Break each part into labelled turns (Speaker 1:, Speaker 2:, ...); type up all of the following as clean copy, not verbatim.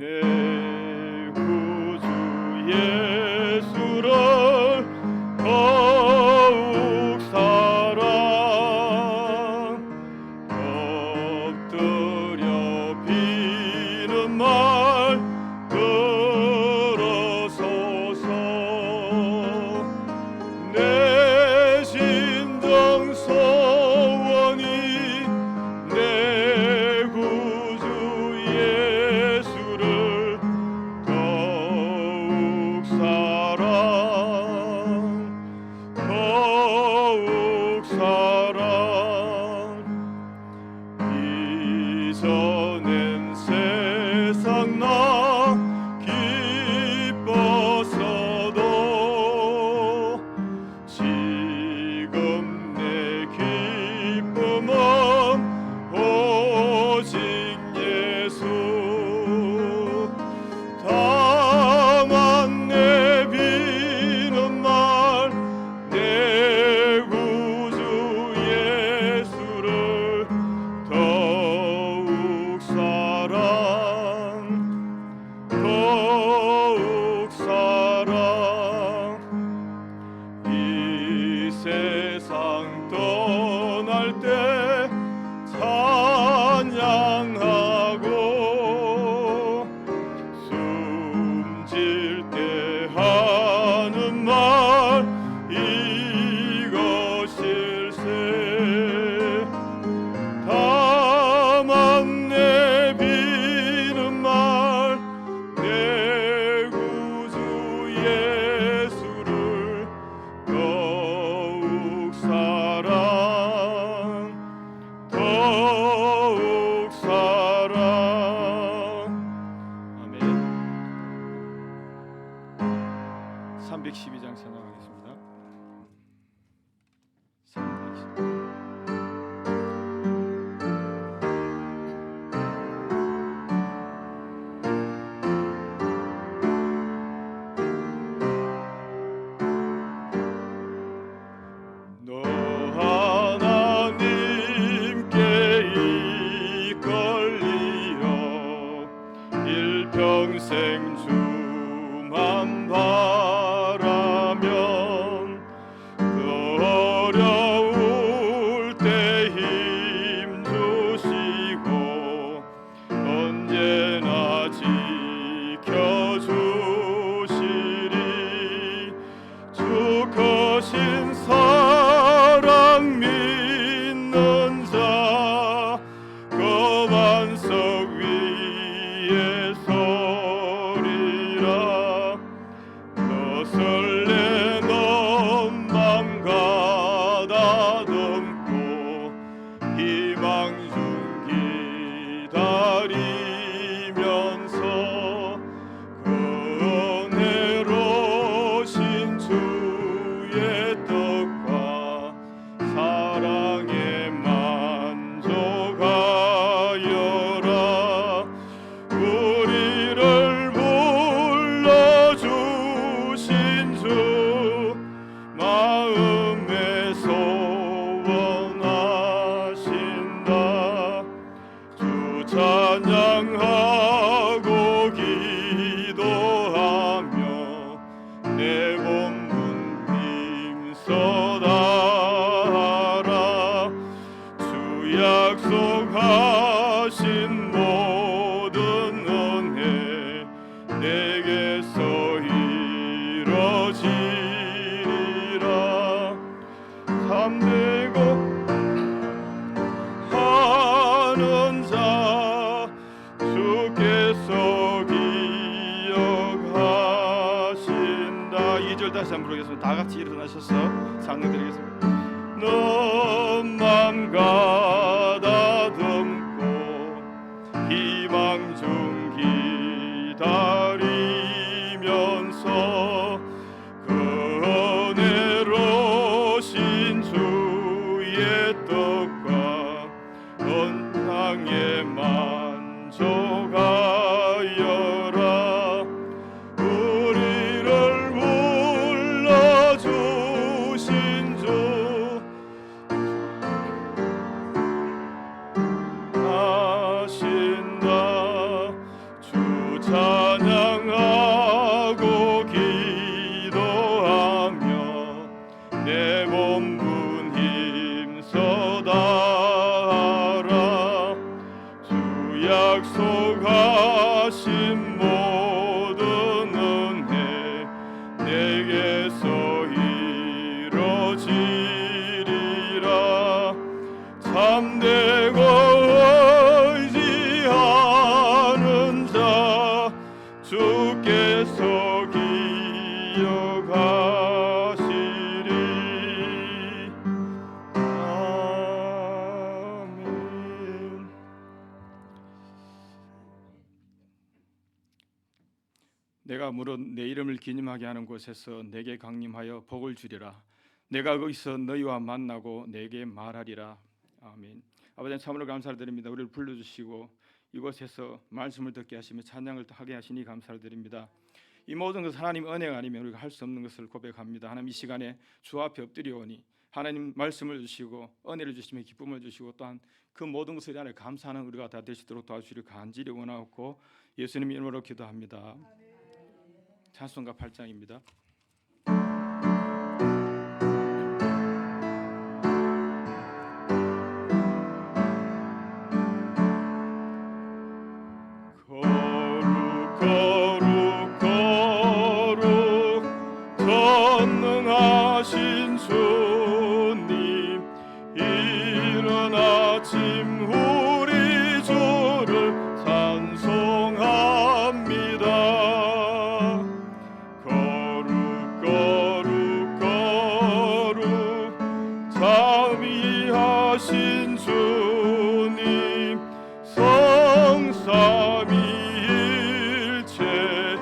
Speaker 1: 내 구주 예수를 더욱 사랑 엎드려 비는 말 들어서서 내 심정 소원이 내 구주 예수를 더욱 사랑 이전엔 세상 나 기뻤어도 지금 내 기쁨은 오직 예수 다만 내 비는 말 내 구주 예수를 더욱 사랑 이 세상 떠날 때 찬양하고 숨질 때 하는 말 이것일세 다만 내 비는 말 내 구주 예수를 더욱 사랑 아멘. 312장 찬양하겠습니다. 312. 너 하나님께 이끌리어 일평생 주만 바라면 그 어려울 때 힘 주시고 언제나 지켜주시리 주 크신 사랑 믿는 자 그 반석 위에 서리라 너 설레 넌 맘 가다듬고 희망 중 기다리면서 그 은혜로신 주의 뜻과 사랑에 만족하여라 우리를 불러주신 주 마음에 소원하신다 주 찬양하고 기도하며 내 본분 힘써다하라 주 약속하신 모든 은혜 내게서 이뤄지리라 참되고 하는 자 주께서 기억하신다. 2절 다시 한번 부르겠습니다. 다 같이 일어나셔서 찬양 드리겠습니다. 넌 맘 가다듬고 희망 중 기다리면서 그 은혜로신 주의 뜻과 온 땅에 만족하여라 우리를 불러주신 주 하신다 주 약속하신 모든 은혜 내게서 이루어지리라. 참되고 의지하는 자 주께서 기억하시리. 아멘. 내가 무릇 내 이름을 기념하게 하는 곳에서 내게 강림하여 복을 주리라. 내가 거기서 너희와 만나고 내게 말하리라. 아멘. 아버지 참으로 감사를 드립니다. 우리를 불러주시고 이곳에서 말씀을 듣게 하시며 찬양을 하게 하시니 감사를 드립니다. 이 모든 것은 하나님 은혜가 아니면 우리가 할 수 없는 것을 고백합니다. 하나님 이 시간에 주 앞에 엎드려오니 하나님 말씀을 주시고 은혜를 주시며 기쁨을 주시고 또한 그 모든 것에 대한 감사하는 우리가 다 되시도록 도와주시려 간절히 원하옵고 예수님 이름으로 기도합니다. 찬송가 8장입니다. 전능하신 주님 이른 아침 우리 주를 찬송합니다. 거룩 거룩 거룩 자비하신 주님 성삼위일체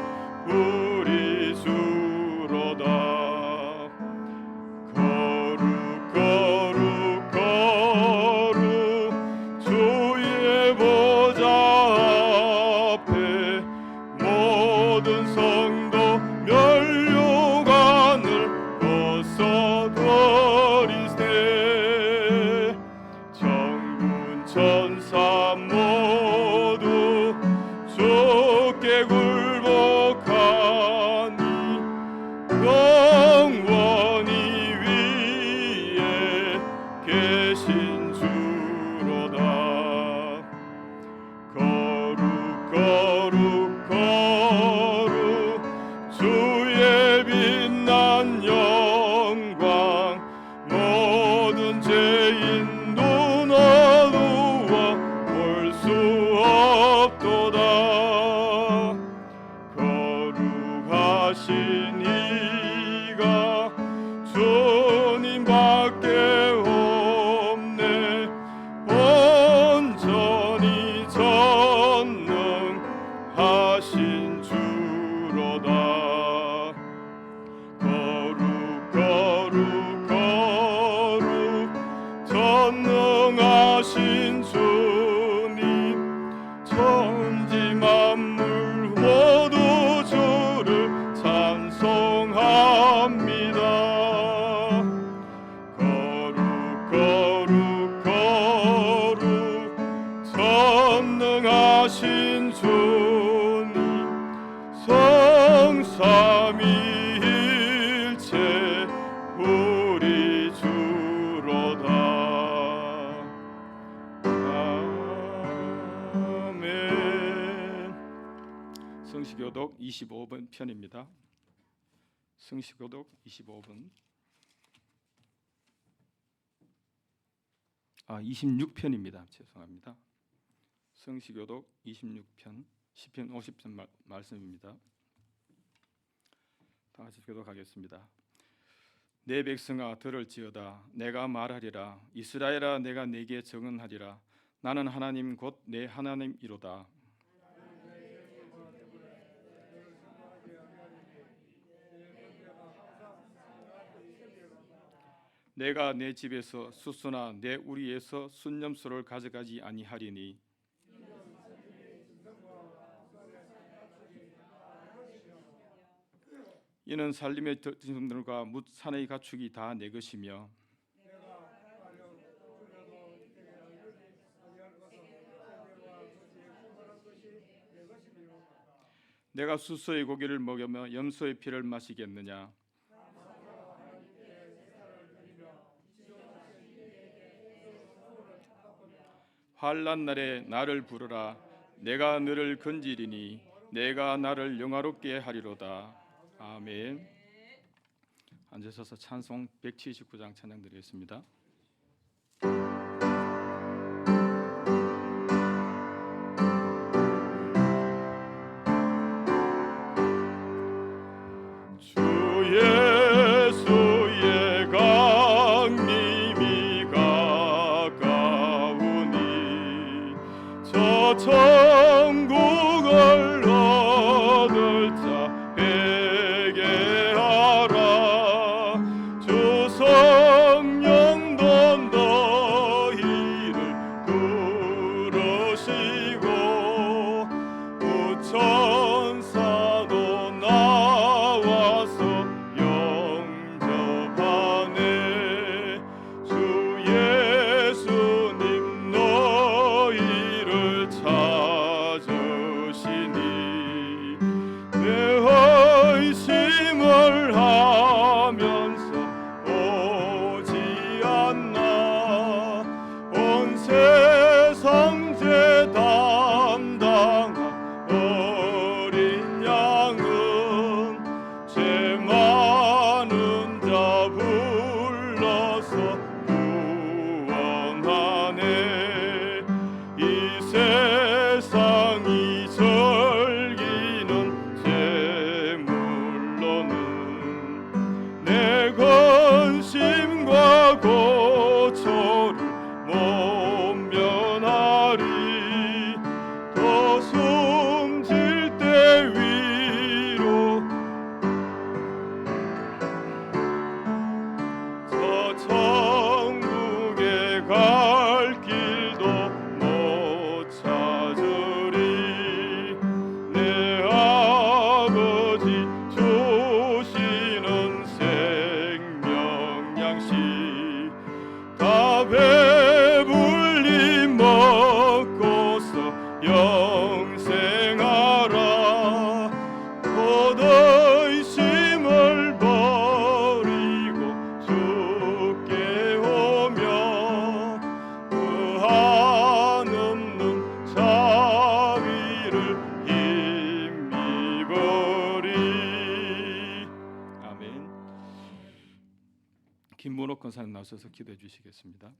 Speaker 1: 우리 주로다. 거룩 거룩 거룩 주의 보좌 앞에 모든 성도 면류관을 벗어버리세. 천군 천사 모두 주께 굴복하니 영원히 위에 계신 주로다. 거룩 거룩 거룩 주의 빛난 영광 모든 죄인 눈 어두워 볼 수 없도다. 거룩하신 이가 주님밖에 없네. 온전히 전능하신 주로다. 거룩 거룩 거룩 전능하신 주님 천지 만물 모두 주를 찬송합니다. 거룩 거룩 거룩 전능하신 주님 성삼위일체 우리 주로다. 아멘. 성시교독 25번 편입니다. 성시교독 25번 26편입니다. 죄송합니다. 성시교독 26편 10편 50편 말씀입니다. 다 같이 교독하겠습니다. 내 백성아 들을지어다. 내가 말하리라. 이스라엘아 내가 네게 증언하리라. 나는 하나님 곧 내 하나님이로다. 내가 내 집에서 숫소나 내 우리에서 순념소를 가져가지 아니하리니 이는 살림의 짐승들과 뭇 산의 가축이 다 내 것이며 내가 숫소의 고기를 먹으며 염소의 피를 마시겠느냐. 환난 날에 나를 부르라. 내가 너를 건지리니 내가 나를 영화롭게 하리로다. 아멘. 앉으셔서 찬송 179장 찬양 드리겠습니다. 예수의 강림이 가까우니 저 천국을 얻을 자 회개하라. 주 성령도 너희를 부르시고 천사도 나와서 영접하네. 주 예수님 너희를 찾으시니 내 의심을 하면서 오지 않나. 온 세상 죄 담당한 어린 양은 죄 많은 자 불러서 구원하네. 이 세상이 즐기는 제물로는 내 근심과 고초를 못 면하리. 더 숨질 때 위로 저 천국에 갈 길도 못 찾으리. 내 아버지 주시는 생명 양식 다 배불리 먹고서 영생하라. 곧 의심을 버리고 주께 오며 그 한없는 자비를 힘입으리. 아멘. 김문옥 권사님 나오셔서 기도해 주시겠습니다.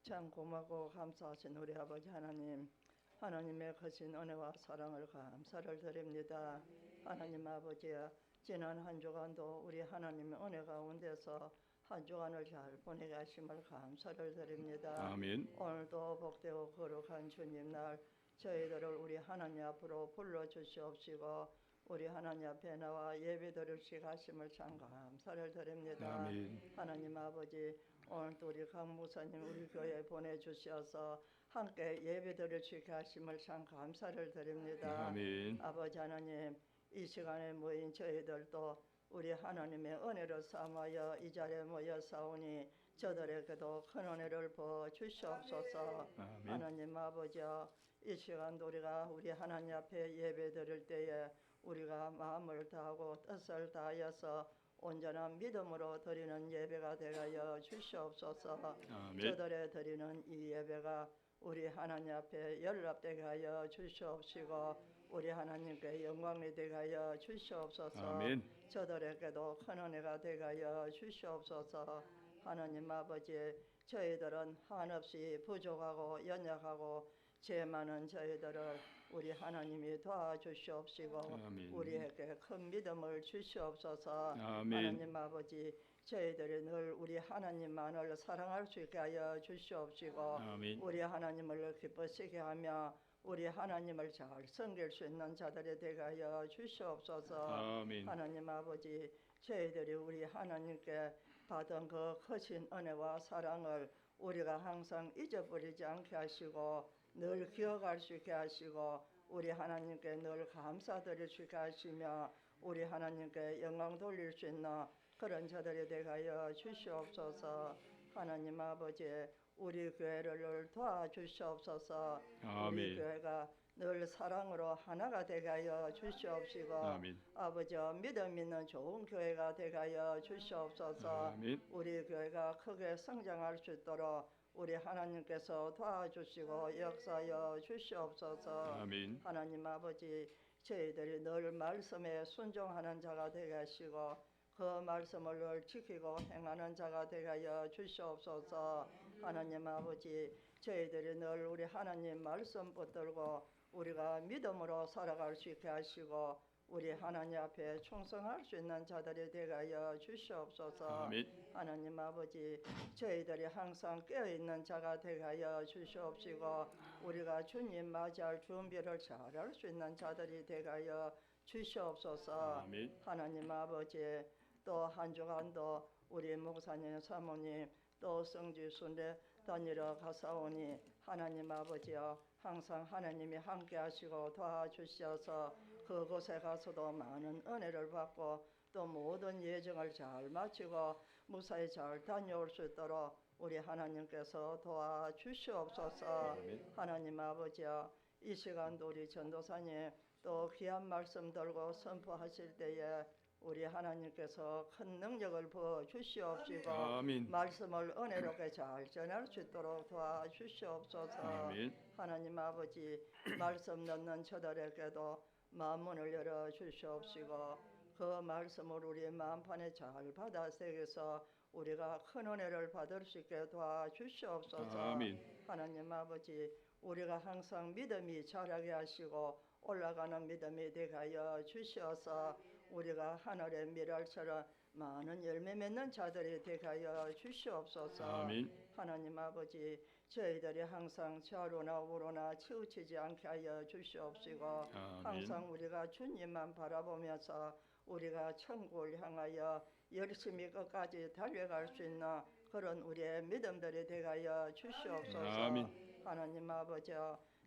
Speaker 2: 참 고맙고 감사하신 우리 아버지 하나님, 하나님의 거신 은혜와 사랑을 감사를 드립니다. 하나님 아버지야, 지난 한 주간도 우리 하나님의 은혜 가운데서 한 주간을 잘 보내게 하심을 감사를 드립니다.
Speaker 1: 아멘.
Speaker 2: 오늘도 복되고 거룩한 주님 날 저희들을 우리 하나님 앞으로 불러주시옵시고 우리 하나님 앞에 나와 예배드릴 수 하심을 참 감사를 드립니다.
Speaker 1: 아멘.
Speaker 2: 하나님 아버지, 오늘도 우리 강 목사님 우리 교회에 보내주셔서 함께 예배드릴 수 있게 하심을 참 감사를 드립니다.
Speaker 1: 아멘.
Speaker 2: 아버지 하나님, 이 시간에 모인 저희들도 우리 하나님의 은혜를 삼하여 이 자리에 모여 싸우니 저들에게도 큰 은혜를 부어 주시옵소서.
Speaker 1: 아멘.
Speaker 2: 하나님 아버지여, 이 시간도 우리가 우리 하나님 앞에 예배드릴 때에 우리가 마음을 다하고 뜻을 다하여서 온전한 믿음으로 드리는 예배가 되어 주시옵소서.
Speaker 1: 아멘.
Speaker 2: 저들의 드리는 이 예배가 우리 하나님 앞에 연락되게 하여 주시옵시고 우리 하나님께 영광이 되게 하여 주시옵소서.
Speaker 1: 아멘.
Speaker 2: 저들에게도 큰 은혜가 되게 하여 주시옵소서. 하나님 아버지, 저희들은 한없이 부족하고 연약하고 죄 많은 저희들을 우리 하나님이 도와주시옵시고
Speaker 1: 아멘.
Speaker 2: 우리에게 큰 믿음을 주시옵소서.
Speaker 1: 아멘.
Speaker 2: 하나님 아버지, 저희들이 늘 우리 하나님만을 사랑할 수 있게 하여 주시옵시고
Speaker 1: 아멘.
Speaker 2: 우리 하나님을 기쁘시게 하며 우리 하나님을 잘 섬길 수 있는 자들이 되게 하여 주시옵소서.
Speaker 1: 아멘.
Speaker 2: 하나님 아버지, 저희들이 우리 하나님께 받은 그 크신 은혜와 사랑을 우리가 항상 잊어버리지 않게 하시고 늘 기억할 수 있게 하시고 우리 하나님께 늘 감사드릴 수 있게 하시며 우리 하나님께 영광 돌릴 수 있는 그런 자들이 되게 하여 주시옵소서. 하나님 아버지, 우리 교회를 늘 도와주시옵소서. 우리
Speaker 1: 아멘.
Speaker 2: 교회가 늘 사랑으로 하나가 되게 하여 주시옵시고
Speaker 1: 아멘.
Speaker 2: 아버지 믿음 있는 좋은 교회가 되게 하여 주시옵소서.
Speaker 1: 아멘.
Speaker 2: 우리 교회가 크게 성장할 수 있도록 우리 하나님께서 도와주시고 역사하여 주시옵소서.
Speaker 1: 아멘.
Speaker 2: 하나님 아버지 저희들이 늘 말씀에 순종하는 자가 되게 하시고 그 말씀을 늘 지키고 행하는 자가 되게 하여 주시옵소서. 하나님 아버지 저희들이 늘 우리 하나님 말씀 붙들고 우리가 믿음으로 살아갈 수 있게 하시고 우리 하나님 앞에 충성할 수 있는 자들이 되게 하여 주시옵소서.
Speaker 1: 아멘.
Speaker 2: 하나님 아버지 저희들이 항상 깨어있는 자가 되게 하여 주시옵시고 우리가 주님 맞이할 준비를 잘할 수 있는 자들이 되게 하여 주시옵소서.
Speaker 1: 아멘.
Speaker 2: 하나님 아버지 또 한 주간도 우리 목사님 사모님 또 성지 순례 다니러 가사오니 하나님 아버지여 항상 하나님이 함께 하시고 도와주셔서 그곳에 가서도 많은 은혜를 받고 또 모든 예정을 잘 마치고 무사히 잘 다녀올 수 있도록 우리 하나님께서 도와주시옵소서.
Speaker 1: 아멘.
Speaker 2: 하나님 아버지여 이 시간도 우리 전도사님 또 귀한 말씀 들고 선포하실 때에 우리 하나님께서 큰 능력을 부어 주시옵시고
Speaker 1: 아멘.
Speaker 2: 말씀을 은혜롭게 잘 전할 수 있도록 도와주시옵소서.
Speaker 1: 아멘.
Speaker 2: 하나님 아버지 말씀 듣는 저들에게도 마음문을 열어 주시옵시고 그 말씀을 우리 마음판에 잘 받아 새겨서 우리가 큰 은혜를 받을 수 있게 도와주시옵소서.
Speaker 1: 아멘.
Speaker 2: 하나님 아버지 우리가 항상 믿음이 자라게 하시고 올라가는 믿음이 되게 하여 주시어서 우리가 하늘의 미랄처럼 많은 열매 맺는 자들이 되게 하여 주시옵소서.
Speaker 1: 아멘.
Speaker 2: 하나님 아버지 저희들이 항상 좌로나 우로나 치우치지 않게 하여 주시옵시고
Speaker 1: 아멘.
Speaker 2: 항상 우리가 주님만 바라보면서 우리가 천국을 향하여 열심히 끝까지 달려갈 수 있는 그런 우리의 믿음들이 되게 하여 주시옵소서.
Speaker 1: 아멘.
Speaker 2: 하나님 아버지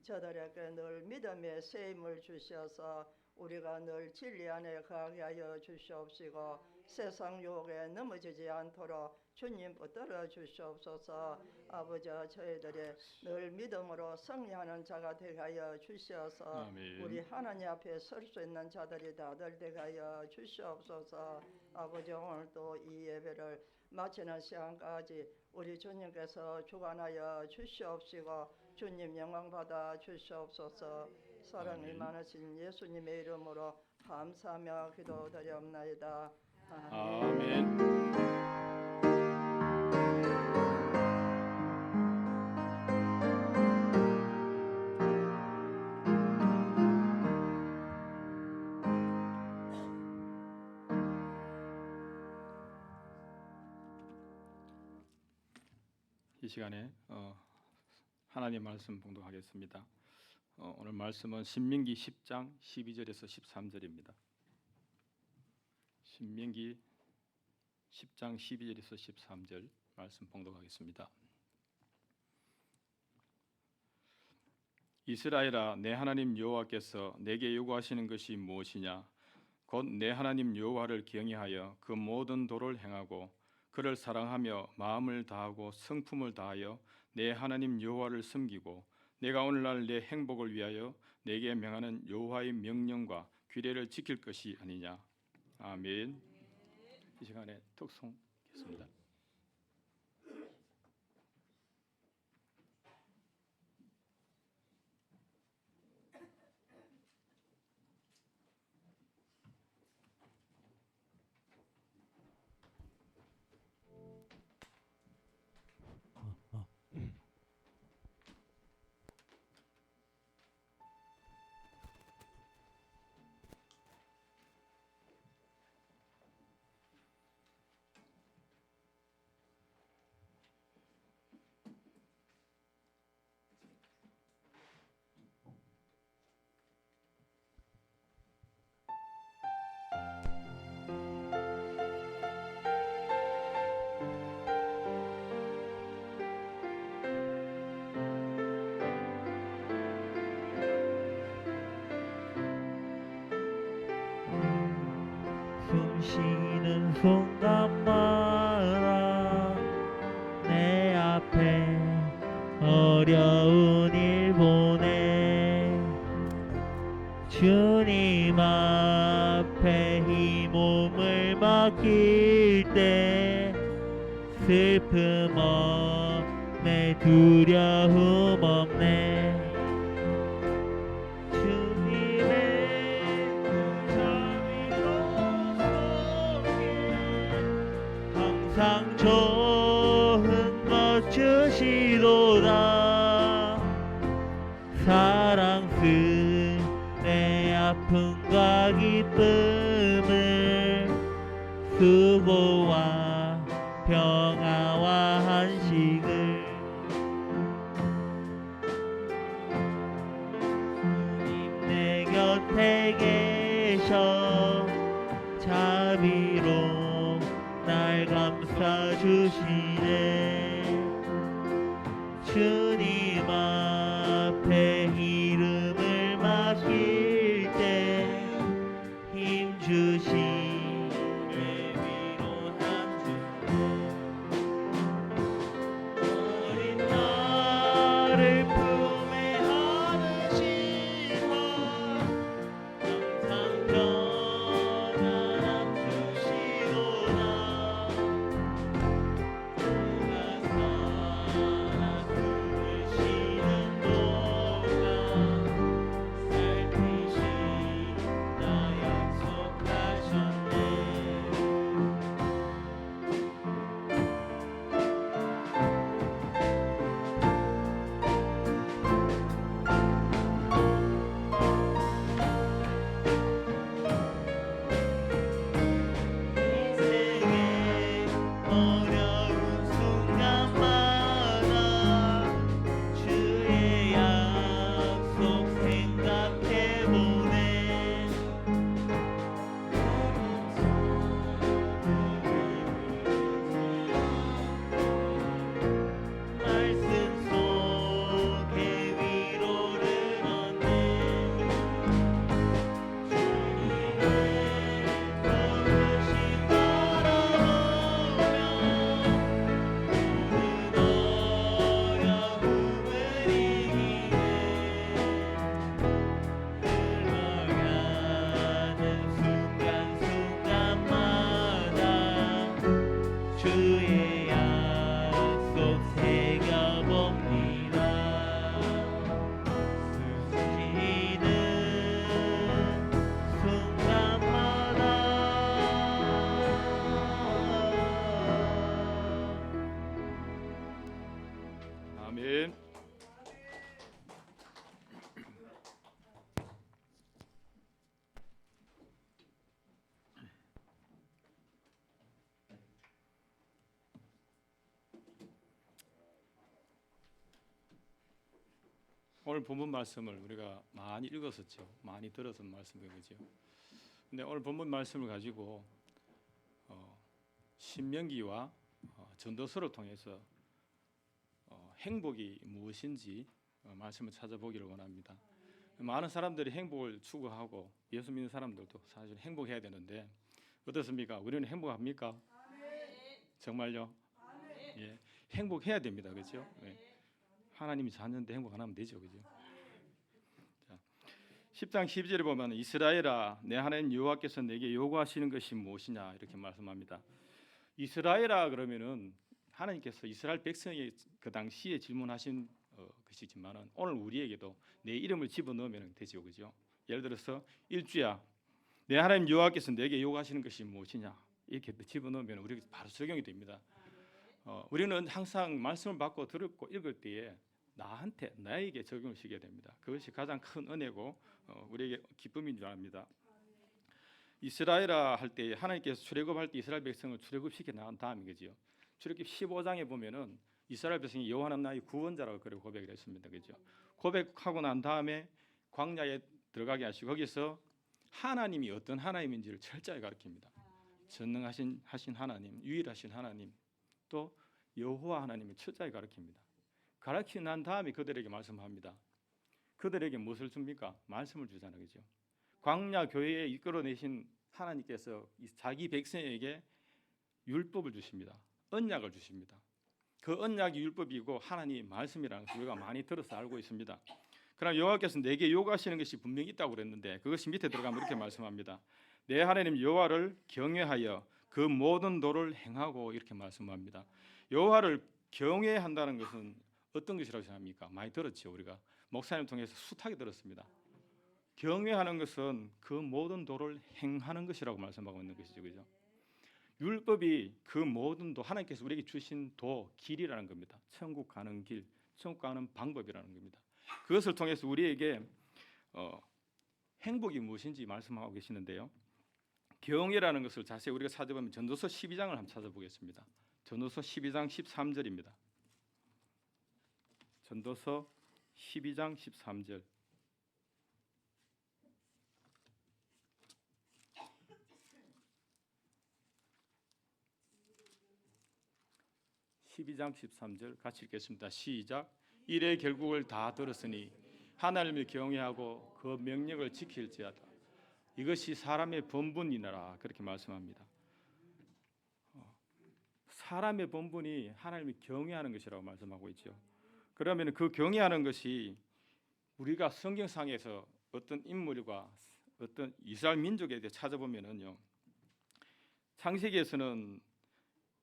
Speaker 2: 저들에게 늘 믿음의 세임을 주셔서 우리가 늘 진리 안에 거하게 하여 주시옵시고 세상 유혹에 넘어지지 않도록 주님 붙들어 주시옵소서. 아버지 저희들이 늘 믿음으로 승리하는 자가 되게 하여 주시어서
Speaker 1: 아멘.
Speaker 2: 우리 하나님 앞에 설 수 있는 자들이 다들 되게 하여 주시옵소서. 아버지 오늘도 이 예배를 마치는 시간까지 우리 주님께서 주관하여 주시옵시고 주님 영광 받아 주시옵소서. 사랑이
Speaker 1: 아멘.
Speaker 2: 많으신 예수님의 이름으로 감사하며 기도드리옵나이다.
Speaker 1: 아멘. 이 시간에 하나님 말씀 봉독하겠습니다. 오늘 말씀은 신명기 10장 12절에서 13절입니다. 신명기 10장 12절에서 13절 말씀 봉독하겠습니다. 이스라엘아, 내 하나님 여호와께서 내게 요구하시는 것이 무엇이냐? 곧 내 하나님 여호와를 경외하여 그 모든 도를 행하고 그를 사랑하며 마음을 다하고 성품을 다하여 내 하나님 여호와를 섬기고 내가 오늘날 내 행복을 위하여 내게 명하는 여호와의 명령과 규례를 지킬 것이 아니냐. 아멘. 이 시간에 특송하겠습니다.
Speaker 3: 숨쉬는 순간마다 내 앞에 어려운 일 보내 주님 앞에 이 몸을 맡길 때 슬픔 없네 두려움 없네 주님의 자비로 속에 항상 좋은 것 주시도다 사랑스레 아픔과 기쁨을 수고와 평화와 한식을 주님 내 곁에 계셔 자비로 날 감싸 주시네 주님 앞에 이름을 맡길 때 힘 주시네 위로한 주님 어린 나를 품에 안으시고 항상 평안함 주시도다 인생의 어려운 순간마다 주의 약속 생각해보네 말씀 속에 위로를 얻네 주님의 걸으신 바라보며 모든 어려움을 이기네 흘러가는 순간순간마다 주의 약속 새겨봅니다 숨쉬는 순간마다
Speaker 1: 아멘. 오늘 본문 말씀을 우리가 많이 읽었었죠. 많이 들어서 말씀인 거죠. 근데 오늘 본문 말씀을 가지고 신명기와 전도서를 통해서 행복이 무엇인지 말씀을 찾아보기를 원합니다. 많은 사람들이 행복을 추구하고 예수 믿는 사람들도 사실 행복해야 되는데 어떻습니까? 우리는 행복합니까? 정말요? 예, 행복해야 됩니다. 그렇죠? 예. 하나님이 자녀인데 행복 안 하면 되죠. 그죠? 자, 10장 12절에 보면 이스라엘아 내 하나님 여호와께서 내게 요구하시는 것이 무엇이냐 이렇게 말씀합니다. 이스라엘아 그러면은 하나님께서 이스라엘 백성에게 그 당시에 질문하신 것이지만은 오늘 우리에게도 내 이름을 집어넣으면 되죠. 그죠? 예를 들어서 일주야 내 하나님 여호와께서 내게 요구하시는 것이 무엇이냐 이렇게 집어넣으면 우리가 바로 적용이 됩니다. 우리는 항상 말씀을 받고 들었고 읽을 때에 나에게 적용을 시켜야 됩니다. 그것이 가장 큰 은혜고 우리에게 기쁨인 줄 압니다. 이스라엘아 할 때 하나님께서 출애굽할 때 이스라엘 백성을 출애굽시켜 나간 다음인 거지요. 출애굽 15장에 보면은 이스라엘 백성이 여호와 하나님 나의 구원자라고 그렇게 고백을 했습니다. 그죠? 고백하고 난 다음에 광야에 들어가게 하시고 거기서 하나님이 어떤 하나님인지를 철저히 가르칩니다. 전능하신 하나님, 유일하신 하나님, 또 여호와 하나님을 철저히 가르칩니다. 가르치고 난 다음에 그들에게 말씀합니다. 그들에게 무엇을 줍니까? 말씀을 주잖아요. 그죠? 광야 교회에 이끌어내신 하나님께서 자기 백성에게 율법을 주십니다. 언약을 주십니다. 그 언약이 율법이고 하나님의 말씀이라는 것을 우리가 많이 들어서 알고 있습니다. 그러나 여호와께서 내게 요구하시는 것이 분명히 있다고 그랬는데 그것이 밑에 들어가면 이렇게 말씀합니다. 내 하나님 여호와를 경외하여 그 모든 도를 행하고 이렇게 말씀합니다. 여호와를 경외한다는 것은 어떤 것이라고 생각합니까? 많이 들었죠. 우리가 목사님 통해서 숱하게 들었습니다. 경외하는 것은 그 모든 도를 행하는 것이라고 말씀하고 있는 것이죠. 그죠? 율법이 그 모든 도, 하나님께서 우리에게 주신 도, 길이라는 겁니다. 천국 가는 길, 천국 가는 방법이라는 겁니다. 그것을 통해서 우리에게 행복이 무엇인지 말씀하고 계시는데요. 경외라는 것을 자세히 우리가 찾아보면 전도서 12장을 한번 찾아보겠습니다. 전도서 12장 13절입니다. 전도서 12장 13절. 12장 13절 같이 읽겠습니다. 시작. 이래 결국을 다 들었으니 하나님을 경외하고 그 명령을 지킬지어다. 이것이 사람의 본분이니라. 그렇게 말씀합니다. 사람의 본분이 하나님을 경외하는 것이라고 말씀하고 있죠. 그러면 그 경외하는 것이 우리가 성경상에서 어떤 인물과 어떤 이스라엘 민족에 대해 찾아보면은요. 창세기에서는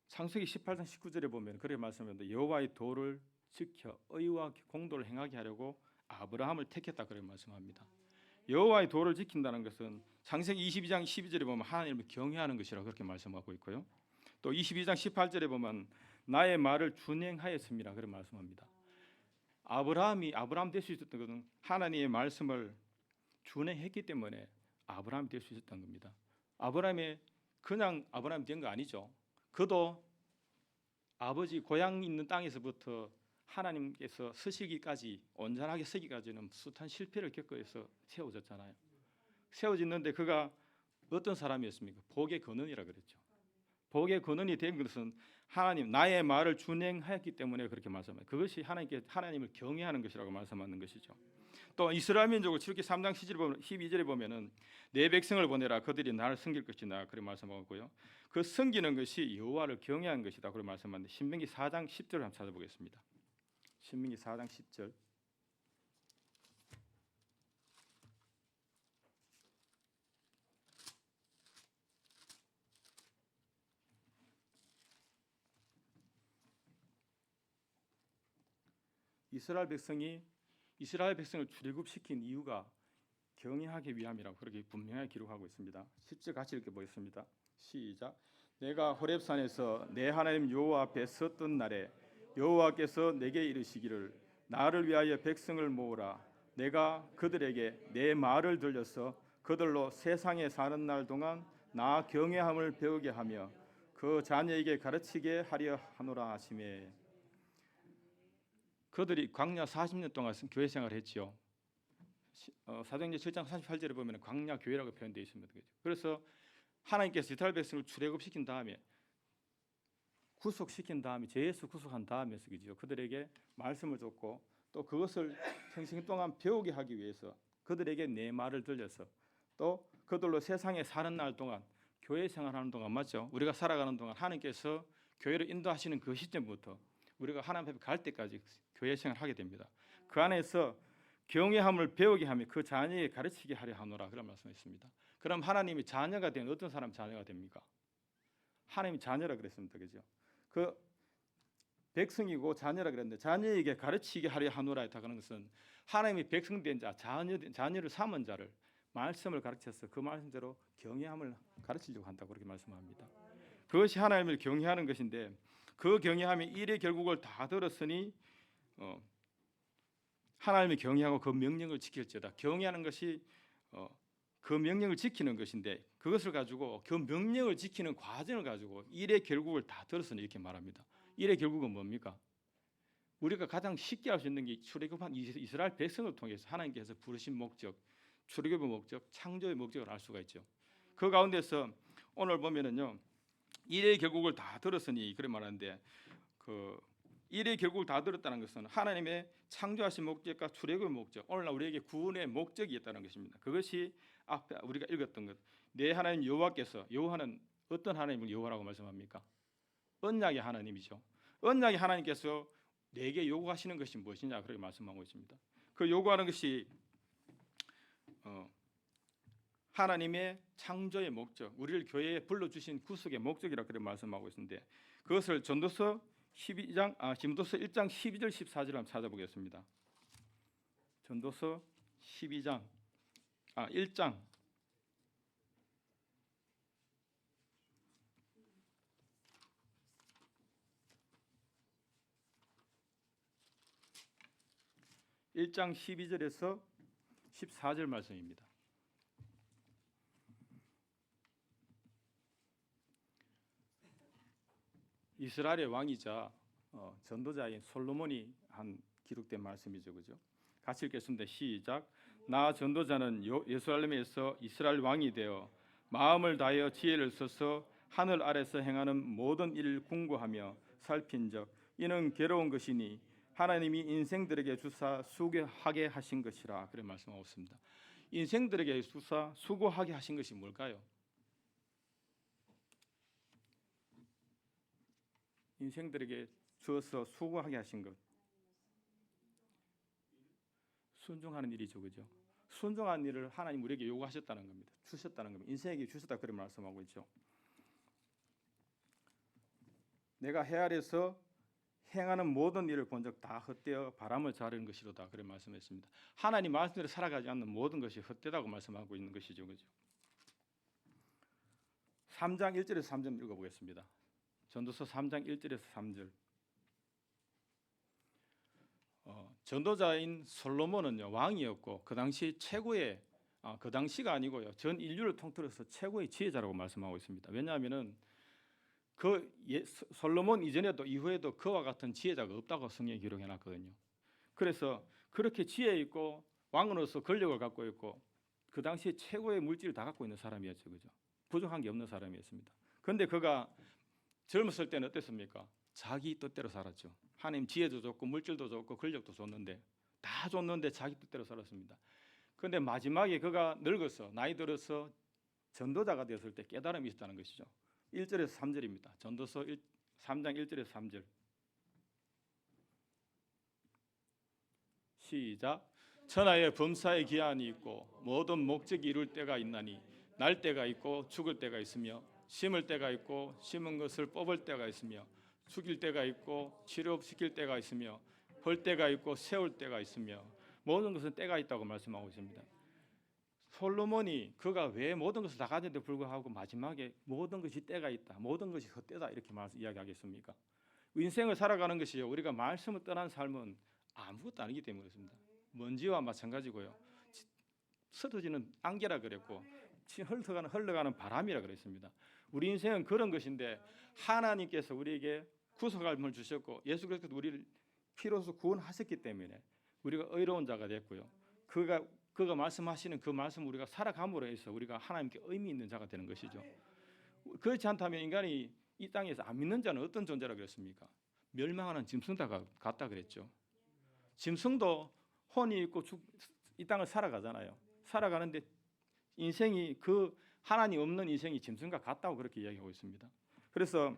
Speaker 1: 창세기 18장 19절에 보면 그렇게 말씀합니다. 여호와의 도를 지켜 의와 공도를 행하게 하려고 아브라함을 택했다 그렇게 말씀합니다. 여호와의 도를 지킨다는 것은 창세기 22장 12절에 보면 하나님을 경외하는 것이라고 그렇게 말씀하고 있고요. 또 22장 18절에 보면 나의 말을 준행하였습니다 그렇게 말씀합니다. 아브라함 될 수 있었던 것은 하나님의 말씀을 준행했기 때문에 아브라함이 될 수 있었던 겁니다. 아브라함이 그냥 아브라함이 된 거 아니죠. 그도 아버지 고향 있는 땅에서부터 하나님께서 서시기까지 온전하게 서기까지는 숱한 실패를 겪어서 세워졌잖아요. 세워졌는데 그가 어떤 사람이었습니까? 복의 근원이라 그랬죠. 복의 근원이 된 것은 하나님 나의 말을 준행하였기 때문에 그렇게 말씀합니다. 그것이 하나님을 경외하는 것이라고 말씀하는 것이죠. 또 이스라엘 민족을 출애굽기 3장 12절에 보면은 내 백성을 보내라 그들이 나를 섬길 것이나 그렇게 말씀하고요. 그 섬기는 것이 여호와를 경외하는 것이다 그렇게 말씀하는데 신명기 4장 10절을 한번 찾아보겠습니다. 신명기 4장 10절. 이스라엘 백성을 출애굽시킨 이유가 경외하기 위함이라고 그렇게 분명하게 기록하고 있습니다. 10절 같이 읽게 보겠습니다. 시작. 내가 호렙산에서 내 하나님 여호와 앞에 섰던 날에 여호와께서 내게 이르시기를 나를 위하여 백성을 모으라. 내가 그들에게 내 말을 들려서 그들로 세상에 사는 날 동안 나 경외함을 배우게 하며 그 자녀에게 가르치게 하려 하노라 하시매. 그들이 광야 40년 동안 교회 생활을 했지요. 사도행전 7장 38절에 보면 광야 교회라고 표현되어 있습니다. 그래서 하나님께서 이스라엘 백성을 출애굽시킨 다음에 구속시킨 다음에 죄에서 구속한 다음에 그죠. 그들에게 말씀을 줬고 또 그것을 평생 동안 배우게 하기 위해서 그들에게 내 말을 들려서 또 그들로 세상에 사는 날 동안 교회 생활하는 동안 맞죠. 우리가 살아가는 동안 하나님께서 교회를 인도하시는 그 시점부터 우리가 하나님 앞에 갈 때까지 교회 생활을 하게 됩니다. 그 안에서 경외함을 배우게 하며 그 자녀에게 가르치게 하려 하노라 그런 말씀했습니다. 그럼 하나님이 자녀가 된 어떤 사람 자녀가 됩니까? 하나님이 자녀라 그랬습니다. 그죠? 그 백성이고 자녀라 그랬는데 자녀에게 가르치게 하려 하노라 했다는 것은 하나님이 백성된 자, 자녀를 삼은 자를 말씀을 가르쳐서 그 말씀대로 경외함을 가르치려고 한다고 그렇게 말씀합니다. 그것이 하나님을 경외하는 것인데 그 경외함이 일의 결국을 다 들었으니 하나님을 경외하고 그 명령을 지킬지어다. 경외하는 것이 그 명령을 지키는 것인데 그것을 가지고 그 명령을 지키는 과정을 가지고 일의 결국을 다 들었으니 이렇게 말합니다. 일의 결국은 뭡니까? 우리가 가장 쉽게 알 수 있는 게 출애굽한 이스라엘 백성을 통해서 하나님께서 부르신 목적, 출애굽의 목적, 창조의 목적을 알 수가 있죠. 그 가운데서 오늘 보면은요. 일의 결국을 다 들었으니 그래 말하는데 그 일의 결국을 다 들었다는 것은 하나님의 창조하신 목적과 출애굽의 목적, 오늘날 우리에게 구원의 목적이 있다는 것입니다. 그것이 앞에 우리가 읽었던 것. 내 하나님 여호와께서, 여호와는 어떤 하나님을 여호와라고 말씀합니까? 언약의 하나님이죠. 언약의 하나님께서 내게 요구하시는 것이 무엇이냐 그렇게 말씀하고 있습니다. 그 요구하는 것이 하나님의 창조의 목적, 우리를 교회에 불러주신 구속의 목적이라 그렇게 말씀하고 있는데 그것을 디모데서 1장 12절 14절 한번 찾아보겠습니다. 디모데서 1장 1장 12절에서 14절 말씀입니다. 이스라엘의 왕이자 전도자인 솔로몬이 한 기록된 말씀이죠, 그죠? 같이 읽겠습니다. 시작. 나 전도자는 예루살렘에서 이스라엘 왕이 되어 마음을 다하여 지혜를 써서 하늘 아래서 행하는 모든 일을 궁구하며 살핀적 이는 괴로운 것이니 하나님이 인생들에게 주사 수고하게 하신 것이라 그런 말씀하고 있습니다. 인생들에게 주사 수고하게 하신 것이 뭘까요? 인생들에게 주어서 수고하게 하신 것, 순종하는 일이죠, 그죠? 순종하는 일을 하나님 우리에게 요구하셨다는 겁니다. 주셨다는 겁니다. 인생에게 주셨다 그런 말씀하고 있죠. 내가 해 아래서 행하는 모든 일을 본즉 다 헛되어 바람을 자르는 것이로다 그런 말씀했습니다. 하나님 말씀대로 살아가지 않는 모든 것이 헛되다고 말씀하고 있는 것이죠, 그죠? 3장 1절에서 3절 읽어보겠습니다. 전도서 3장 1절에서 3절. 전도자인 솔로몬은요 왕이었고 그 당시 최고의 그 당시가 아니고요 전 인류를 통틀어서 최고의 지혜자라고 말씀하고 있습니다. 왜냐하면은 솔로몬 이전에도 이후에도 그와 같은 지혜자가 없다고 성경에 기록해놨거든요. 그래서 그렇게 지혜 있고 왕으로서 권력을 갖고 있고 그 당시에 최고의 물질을 다 갖고 있는 사람이었죠, 그죠? 부족한 게 없는 사람이었습니다. 그런데 그가 젊었을 때는 어땠습니까? 자기 뜻대로 살았죠. 하나님 지혜도 줬고 물질도 줬고 권력도 줬는데 다 줬는데 자기 뜻대로 살았습니다. 그런데 마지막에 그가 늙어서 나이 들어서 전도자가 되었을 때 깨달음이 있었다는 것이죠. 1절에서 3절입니다. 전도서 3장 1절에서 3절. 시작. 천하에 범사의 기한이 있고 모든 목적이 이룰 때가 있나니 날 때가 있고 죽을 때가 있으며 심을 때가 있고 심은 것을 뽑을 때가 있으며 죽일 때가 있고 치료시킬 때가 있으며 벌 때가 있고 세울 때가 있으며 모든 것은 때가 있다고 말씀하고 있습니다. 솔로몬이 그가 왜 모든 것을 다 가졌는데 불구하고 마지막에 모든 것이 때가 있다, 모든 것이 헛되다 이렇게 이야기하겠습니까? 인생을 살아가는 것이 우리가 말씀을 떠난 삶은 아무것도 아니기 때문에 그렇습니다. 먼지와 마찬가지고요. 스쳐지는 안개라 그랬고 흘러가는 바람이라 그랬습니다. 우리 인생은 그런 것인데 하나님께서 우리에게 구속함을 주셨고 예수 그리스도 우리를 피로써 구원하셨기 때문에 우리가 의로운 자가 됐고요. 그가 말씀하시는 그 말씀 우리가 살아감으로 해서 우리가 하나님께 의미 있는 자가 되는 것이죠. 그렇지 않다면 인간이 이 땅에서 안 믿는 자는 어떤 존재라 그랬습니까? 멸망하는 짐승과 같다 그랬죠. 짐승도 혼이 있고 이 땅을 살아가잖아요. 살아가는데 인생이 그 하나님 없는 인생이 짐승과 같다고 그렇게 이야기하고 있습니다. 그래서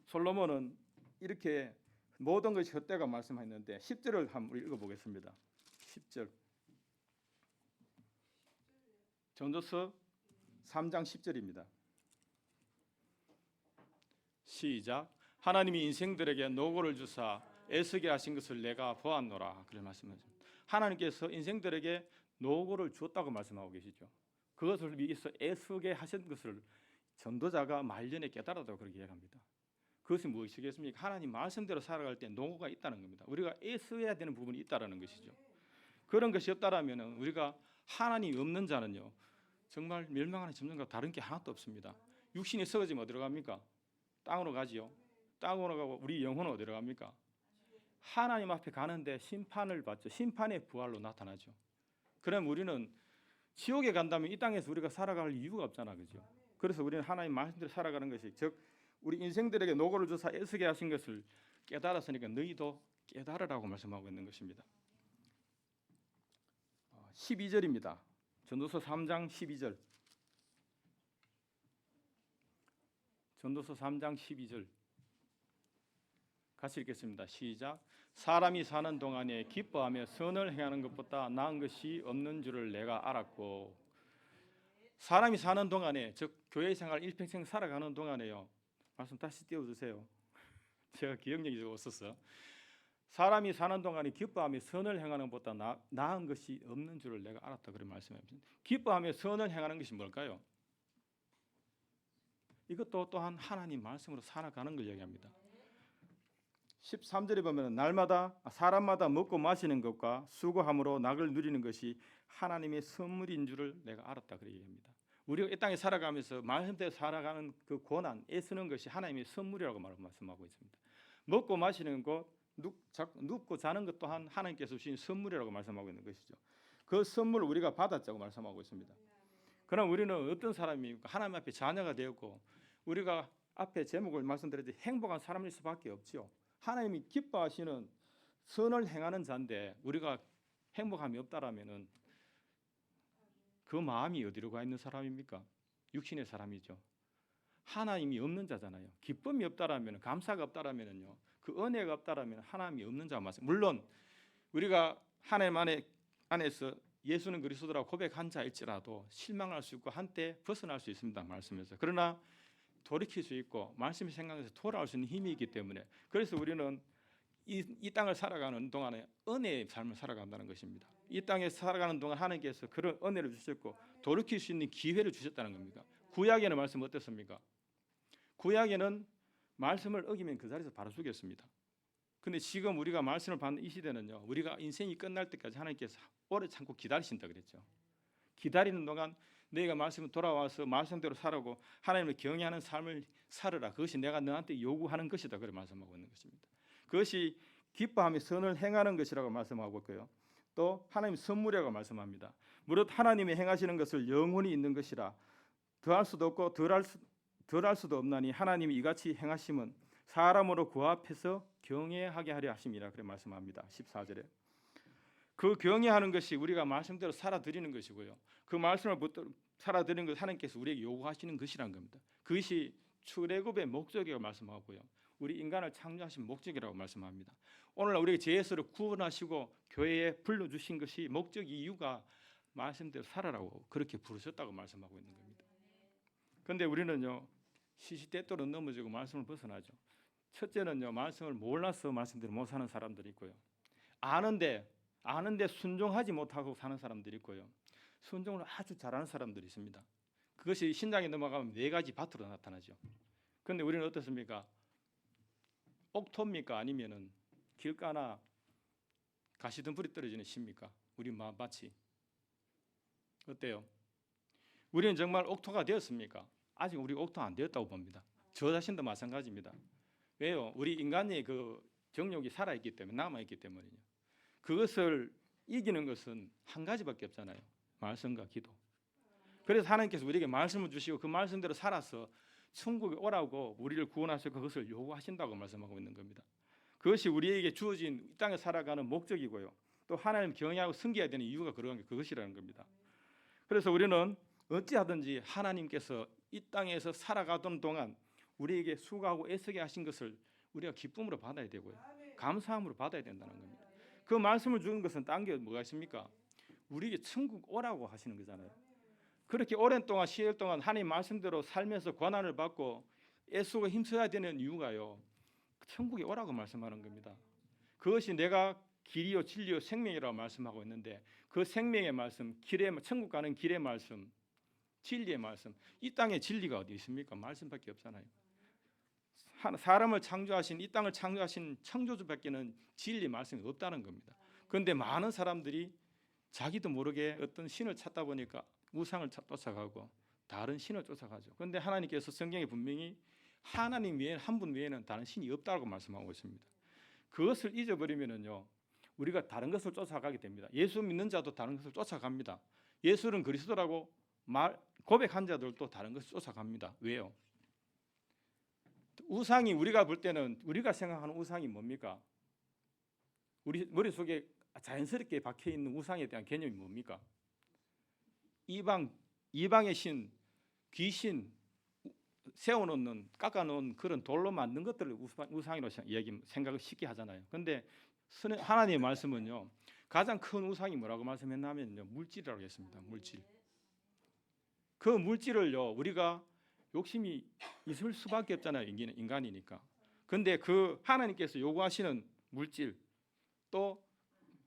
Speaker 1: 솔로몬은 이렇게 모든 것이 헛되가 말씀했는데 10절을 한번 읽어보겠습니다. 10절. 전도서 3장 10절입니다. 시작. 하나님이 인생들에게 노고를 주사 애쓰게 하신 것을 내가 보았노라. 그런 말씀하십니다. 하나님께서 인생들에게 노고를 주었다고 말씀하고 계시죠. 그것을 위해서 애쓰게 하신 것을 전도자가 말년에 깨달았다고 그렇게 이야기합니다. 그것이 무엇이겠습니까? 하나님 말씀대로 살아갈 때 노고가 있다는 겁니다. 우리가 애써야 되는 부분이 있다는 것이죠. 그런 것이 없다라면 우리가 하나님이 없는 자는요 정말 멸망하는 짐승과 다른 게 하나도 없습니다. 육신이 썩어지면 어디로 갑니까? 땅으로 가지요. 땅으로 가고 우리 영혼은 어디로 갑니까? 하나님 앞에 가는데 심판을 받죠. 심판의 부활로 나타나죠. 그럼 우리는 지옥에 간다면 이 땅에서 우리가 살아갈 이유가 없잖아, 그죠? 그래서 우리는 하나님 말씀대로 살아가는 것이 즉 우리 인생들에게 노고를 주사 애쓰게 하신 것을 깨달았으니까 너희도 깨달으라고 말씀하고 있는 것입니다. 12절입니다. 전도서 3장 12절. 전도서 3장 12절. 같이 읽겠습니다. 시작. 사람이 사는 동안에 기뻐하며 선을 행하는 것보다 나은 것이 없는 줄을 내가 알았고. 사람이 사는 동안에, 즉 교회 생활 일평생 살아가는 동안에요. 말씀 다시 띄워주세요. 제가 기억력이 좀 없어서. 사람이 사는 동안에 기뻐하며 선을 행하는 것보다 나은 것이 없는 줄을 내가 알았다. 그런 말씀입니다. 기뻐하며 선을 행하는 것이 뭘까요? 이것도 또한 하나님 말씀으로 살아가는 걸 얘기합니다. 13절에 보면 날마다 사람마다 먹고 마시는 것과 수고함으로 낙을 누리는 것이 하나님의 선물인 줄을 내가 알았다. 그렇게 얘기합니다. 우리가 이 땅에 살아가면서 말씀대로 살아가는 그 고난, 애쓰는 것이 하나님의 선물이라고 말씀하고 있습니다. 먹고 마시는 것, 눕고 자는 것 또한 하나님께서 주신 선물이라고 말씀하고 있는 것이죠. 그 선물을 우리가 받았다고 말씀하고 있습니다. 그럼 우리는 어떤 사람입니까? 하나님 앞에 자녀가 되었고, 우리가 앞에 제목을 말씀드렸듯이 행복한 사람일 수밖에 없지요. 하나님이 기뻐하시는 선을 행하는 자인데 우리가 행복함이 없다라면은 그 마음이 어디로 가 있는 사람입니까? 육신의 사람이죠. 하나님이 없는 자잖아요. 기쁨이 없다라면, 감사가 없다라면요, 그 은혜가 없다라면 하나님이 없는 자가 맞습니다. 물론 우리가 하나님 안에서 예수는 그리스도라고 고백한 자일지라도 실망할 수 있고 한때 벗어날 수 있습니다. 말씀에서. 그러나 돌이킬 수 있고 말씀이 생각해서 돌아올 수 있는 힘이 있기 때문에, 그래서 우리는 이 땅을 살아가는 동안에 은혜의 삶을 살아간다는 것입니다. 이 땅에 살아가는 동안 하나님께서 그런 은혜를 주셨고 돌이킬 수 있는 기회를 주셨다는 겁니다. 구약에는 말씀 어땠습니까? 구약에는 말씀을 어기면 그 자리에서 바로 죽였습니다. 근데 지금 우리가 말씀을 받는 이 시대는요, 우리가 인생이 끝날 때까지 하나님께서 오래 참고 기다리신다 그랬죠. 기다리는 동안 너희가 말씀을 돌아와서 말씀대로 살아고 하나님을 경외하는 삶을 살으라. 그것이 내가 너한테 요구하는 것이다. 그렇게 말씀하고 있는 것입니다. 그것이 기뻐하며 선을 행하는 것이라고 말씀하고 있고요. 또 하나님 선물이라고 말씀합니다. 무릇 하나님이 행하시는 것을 영원히 있는 것이라. 더할 수도 없고 덜할 수도 없나니 하나님이 이같이 행하심은 사람으로 그 앞에서 경외하게 하려 하심이라. 그렇게 말씀합니다. 14절에. 그 경외하는 것이 우리가 말씀대로 살아드리는 것이고요. 그 말씀을 살아드리는 것 하나님께서 우리에게 요구하시는 것이라는 겁니다. 그것이 출애굽의 목적이라고 말씀하고요. 우리 인간을 창조하신 목적이라고 말씀합니다. 오늘날 우리에게 죄에서 구원하시고 교회에 불러주신 것이 목적 이유가 말씀대로 살아라고 그렇게 부르셨다고 말씀하고 있는 겁니다. 그런데 우리는요, 시시때때로 넘어지고 말씀을 벗어나죠. 첫째는요, 말씀을 몰라서 말씀대로 못 사는 사람들이 있고요. 아는데 순종하지 못하고 사는 사람들이 있고요. 순종을 아주 잘하는 사람들이 있습니다. 그것이 신장에 넘어가면 네 가지 밭으로 나타나죠. 그런데 우리는 어떻습니까? 옥토입니까? 아니면은 길가나 가시덤불이 떨어지는 시입니까? 우리 마치 어때요? 우리는 정말 옥토가 되었습니까? 아직 우리 옥토 안 되었다고 봅니다. 저 자신도 마찬가지입니다. 왜요? 우리 인간의 그 정욕이 살아있기 때문에, 남아있기 때문이요. 그것을 이기는 것은 한 가지밖에 없잖아요. 말씀과 기도. 그래서 하나님께서 우리에게 말씀을 주시고 그 말씀대로 살아서 천국에 오라고 우리를 구원하시고 그것을 요구하신다고 말씀하고 있는 겁니다. 그것이 우리에게 주어진 이 땅에 살아가는 목적이고요. 또 하나님 경외하고 섬겨야 되는 이유가 그것이라는 겁니다. 그래서 우리는 어찌하든지 하나님께서 이 땅에서 살아가던 동안 우리에게 수고하고 애쓰게 하신 것을 우리가 기쁨으로 받아야 되고요. 감사함으로 받아야 된다는 겁니다. 그 말씀을 주는 것은 딴 게 뭐가 있습니까? 우리에게 천국 오라고 하시는 거잖아요. 그렇게 오랜 동안 시일 동안 하나님 말씀대로 살면서 고난을 받고 애쓰고 힘써야 되는 이유가요, 천국에 오라고 말씀하는 겁니다. 그것이 내가 길이요 진리요 생명이라고 말씀하고 있는데, 그 생명의 말씀, 천국 가는 길의 말씀, 진리의 말씀, 이 땅에 진리가 어디 있습니까? 말씀밖에 없잖아요. 사람을 창조하신, 이 땅을 창조하신 창조주밖에는 진리 말씀이 없다는 겁니다. 그런데 많은 사람들이 자기도 모르게 어떤 신을 찾다 보니까 우상을 쫓아가고 다른 신을 쫓아가죠. 그런데 하나님께서 성경에 분명히 하나님 외에 한 분 외에는 다른 신이 없다고 말씀하고 있습니다. 그것을 잊어버리면은요, 우리가 다른 것을 쫓아가게 됩니다. 예수 믿는 자도 다른 것을 쫓아갑니다. 예수는 그리스도라고 고백한 자들도 다른 것을 쫓아갑니다. 왜요? 우상이 우리가 볼 때는, 우리가 생각하는 우상이 뭡니까? 우리 머릿속에 자연스럽게 박혀 있는 우상에 대한 개념이 뭡니까? 이방의 신, 귀신, 세워놓는 깎아놓은 그런 돌로 만든 것들을 우상이라고 생각을 쉽게 하잖아요. 근데 하나님의 말씀은요, 가장 큰 우상이 뭐라고 말씀했냐면요, 물질이라고 했습니다. 물질. 그 물질을요, 우리가 욕심이 있을 수밖에 없잖아요. 인간이니까. 근데 그 하나님께서 요구하시는 물질, 또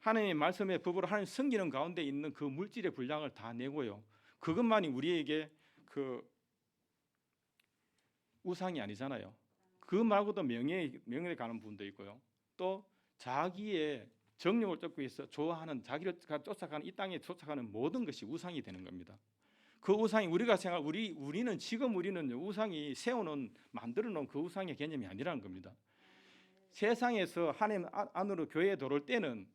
Speaker 1: 하나님의 말씀의 법으로 하나님 섬기는 가운데 있는 그 물질의 분량을 다 내고요, 그것만이 우리에게 그 우상이 아니잖아요. 그 말고도 명예에 가는 부분도 있고요, 또 자기의 정욕을 쫓기 위해서 좋아하는, 자기를 쫓아가는, 이 땅에 쫓아가는 모든 것이 우상이 되는 겁니다. 그 우상이 우리가 우리는 지금 우상이 만들어 놓은 그 우상의 개념이 아니라는 겁니다. 세상에서 하나님 안으로 교회에 들어올 때는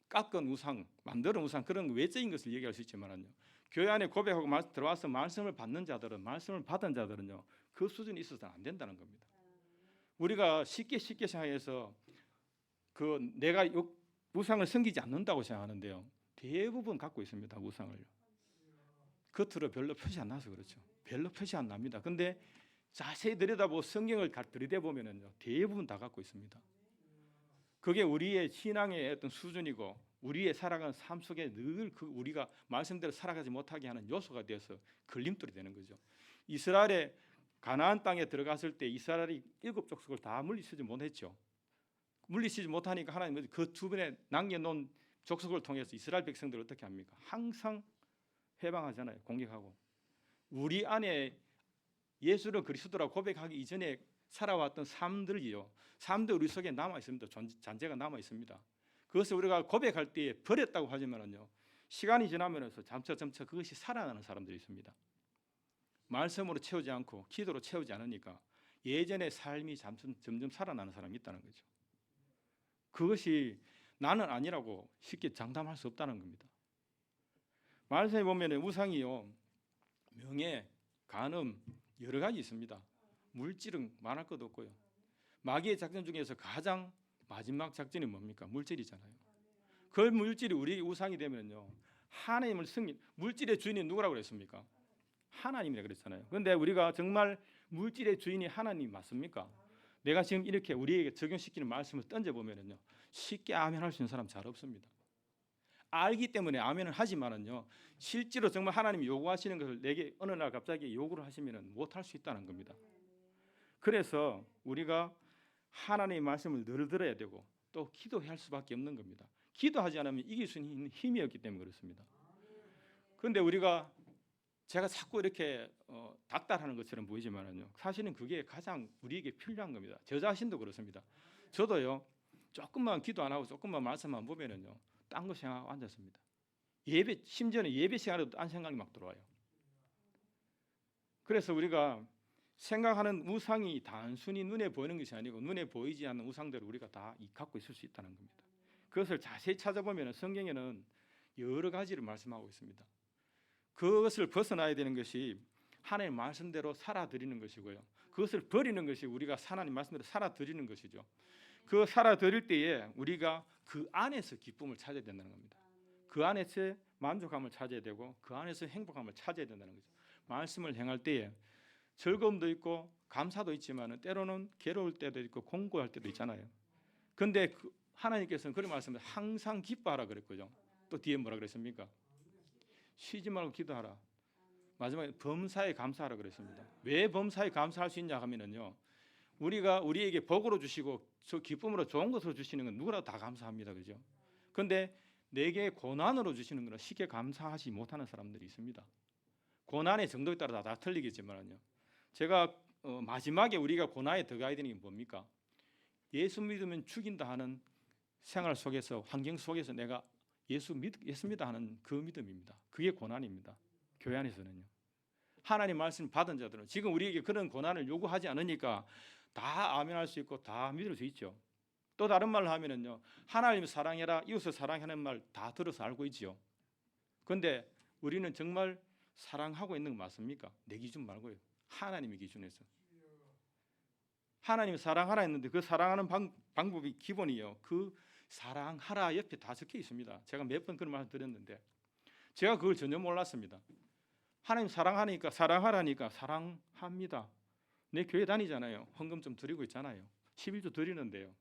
Speaker 1: 깎은 우상, 만드는 우상, 그런 외적인 것을 얘기할 수 있지만요, 교회 안에 고백하고 들어와서 말씀을 받는 자들은, 말씀을 받은 자들은요, 그 수준이 있어서는 안 된다는 겁니다. 우리가 쉽게 생각해서 내가 우상을 섬기지 않는다고 생각하는데요, 대부분 갖고 있습니다. 우상을요. 겉으로 별로 표시 안 나서 그렇죠. 별로 표시 안 납니다. 근데 자세히 들여다보고 성경을 들여다보면은요, 대부분 다 갖고 있습니다. 그게 우리의 신앙의 어떤 수준이고, 우리의 살아가는 삶 속에 늘 우리가 말씀대로 살아가지 못하게 하는 요소가 되어서 걸림돌이 되는 거죠. 이스라엘의 가나안 땅에 들어갔을 때 이스라엘이 7족속을 다 물리치지 못했죠. 물리치지 못하니까 하나님은 그 주변에 남겨놓은 족속을 통해서 이스라엘 백성들을 어떻게 합니까? 항상 해방하잖아요. 공격하고. 우리 안에 예수를 그리스도라고 고백하기 이전에 살아왔던 삶들 우리 속에 남아 있습니다. 잔재가 남아 있습니다. 그것을 우리가 고백할 때 버렸다고 하지만은요, 시간이 지나면서 점차 그것이 살아나는 사람들이 있습니다. 말씀으로 채우지 않고 기도로 채우지 않으니까 예전의 삶이 점점 살아나는 사람이 있다는 거죠. 그것이 나는 아니라고 쉽게 장담할 수 없다는 겁니다. 말씀에 보면 우상이요, 명예, 간음, 여러 가지 있습니다. 물질은 말할 것도 없고요. 마귀의 작전 중에서 가장 마지막 작전이 뭡니까? 물질이잖아요. 그 물질이 우리의 우상이 되면요, 하나님을 물질의 주인이 누구라고 그랬습니까? 하나님이라 그랬잖아요. 그런데 우리가 정말 물질의 주인이 하나님 맞습니까? 내가 지금 이렇게 우리에게 적용시키는 말씀을 던져보면요, 쉽게 아멘할 수 있는 사람 잘 없습니다. 알기 때문에 아멘을 하지만은요, 실제로 정말 하나님이 요구하시는 것을 내게 어느 날 갑자기 요구를 하시면은 못할 수 있다는 겁니다. 그래서 우리가 하나님의 말씀을 늘 들어야 되고, 또 기도해야 할 수밖에 없는 겁니다. 기도하지 않으면 이길 수 있는 힘이 없기 때문에 그렇습니다. 그런데 제가 자꾸 이렇게 닥달하는 것처럼 보이지만은요, 사실은 그게 가장 우리에게 필요한 겁니다. 저 자신도 그렇습니다. 저도요, 조금만 기도 안 하고 조금만 말씀만 보면은요, 딴 거 생각하고 앉았습니다. 심지어는 예배 시간에도 딴 생각이 막 들어와요. 그래서 우리가 생각하는 우상이 단순히 눈에 보이는 것이 아니고, 눈에 보이지 않는 우상들을 우리가 다 갖고 있을 수 있다는 겁니다. 그것을 자세히 찾아보면 성경에는 여러 가지를 말씀하고 있습니다. 그것을 벗어나야 되는 것이 하나님의 말씀대로 살아드리는 것이고요, 그것을 버리는 것이 우리가 하나님 말씀대로 살아드리는 것이죠. 그 살아드릴 때에 우리가 그 안에서 기쁨을 찾아야 된다는 겁니다. 그 안에서 만족감을 찾아야 되고, 그 안에서 행복감을 찾아야 된다는 거죠. 말씀을 행할 때에 즐거움도 있고 감사도 있지만 때로는 괴로울 때도 있고 공고할 때도 있잖아요. 그런데 하나님께서는 그런 말씀을 항상 기뻐하라 그랬거든요. 또 뒤에 뭐라 그랬습니까? 쉬지 말고 기도하라. 마지막에 범사에 감사하라 그랬습니다. 왜 범사에 감사할 수 있냐 하면은요, 우리가 우리에게 복으로 주시고 저 기쁨으로 좋은 것으로 주시는 건 누구라도 다 감사합니다. 그죠? 그런데 내게 고난으로 주시는 것은 쉽게 감사하지 못하는 사람들이 있습니다. 고난의 정도에 따라 다 틀리겠지만요, 제가 마지막에 우리가 고난에 들어가야 되는 게 뭡니까? 예수 믿으면 죽인다 하는 생활 속에서, 환경 속에서 내가 예수 믿습니다 하는 그 믿음입니다. 그게 고난입니다. 교회 안에서는요. 하나님 말씀 받은 자들은 지금 우리에게 그런 고난을 요구하지 않으니까 다 아멘할 수 있고 다 믿을 수 있죠. 또 다른 말로 하면은요, 하나님 사랑해라, 이웃을 사랑하는 말 다 들어서 알고 있죠. 그런데 우리는 정말 사랑하고 있는 거 맞습니까? 내 기준 말고요, 하나님의 기준에서. 하나님 사랑하라 했는데 그 사랑하는 방법이 기본이요, 그 사랑하라 옆에 다 적혀 있습니다. 제가 몇 번 그런 말을 드렸는데 제가 그걸 전혀 몰랐습니다. 하나님 사랑하니까 사랑하라니까 사랑합니다. 내 교회 다니잖아요. 헌금 좀 드리고 있잖아요. 11조 드리는데요.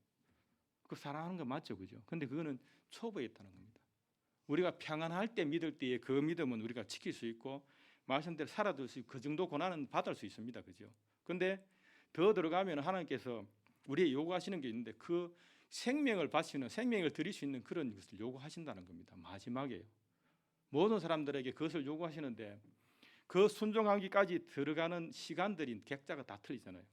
Speaker 1: 그 사랑하는 거 맞죠, 그죠? 근데 그거는 초보에 있다는 겁니다. 우리가 평안할 때 믿을 때의 그 믿음은 우리가 지킬 수 있고 말씀대로 살아들 수 있고 그 정도 고난은 받을 수 있습니다, 그죠? 근데 더 들어가면 하나님께서 우리의 요구하시는 게 있는데 그 생명을 바치는 생명을 드릴 수 있는 그런 것을 요구하신다는 겁니다. 마지막에요. 모든 사람들에게 그것을 요구하시는데 그 순종하기까지 들어가는 시간들이 객자가 다 틀리잖아요.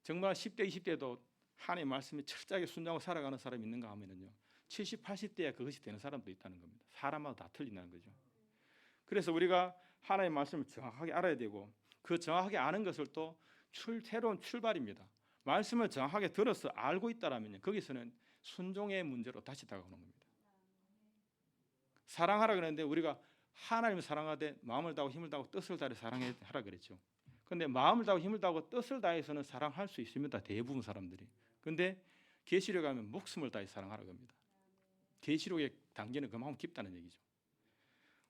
Speaker 1: 정말 10대, 20대도 하나님의 말씀에 철저하게 순종하고 살아가는 사람이 있는가 하면요, 70, 80대에 그것이 되는 사람도 있다는 겁니다. 사람마다 다 틀린다는 거죠. 그래서 우리가 하나님의 말씀을 정확하게 알아야 되고 그 정확하게 아는 것을 또 새로운 출발입니다. 말씀을 정확하게 들어서 알고 있다라면 거기서는 순종의 문제로 다시 다가오는 겁니다. 사랑하라 그랬는데 우리가 하나님을 사랑하되 마음을 다하고 힘을 다하고 뜻을 다해 사랑하라 그랬죠. 근데 마음을 다하고 힘을 다하고 뜻을 다해서는 사랑할 수 있습니다. 대부분 사람들이. 근데 계시록에 가면 목숨을 다해 사랑하라고 합니다. 계시록의 단계는 그만큼 깊다는 얘기죠.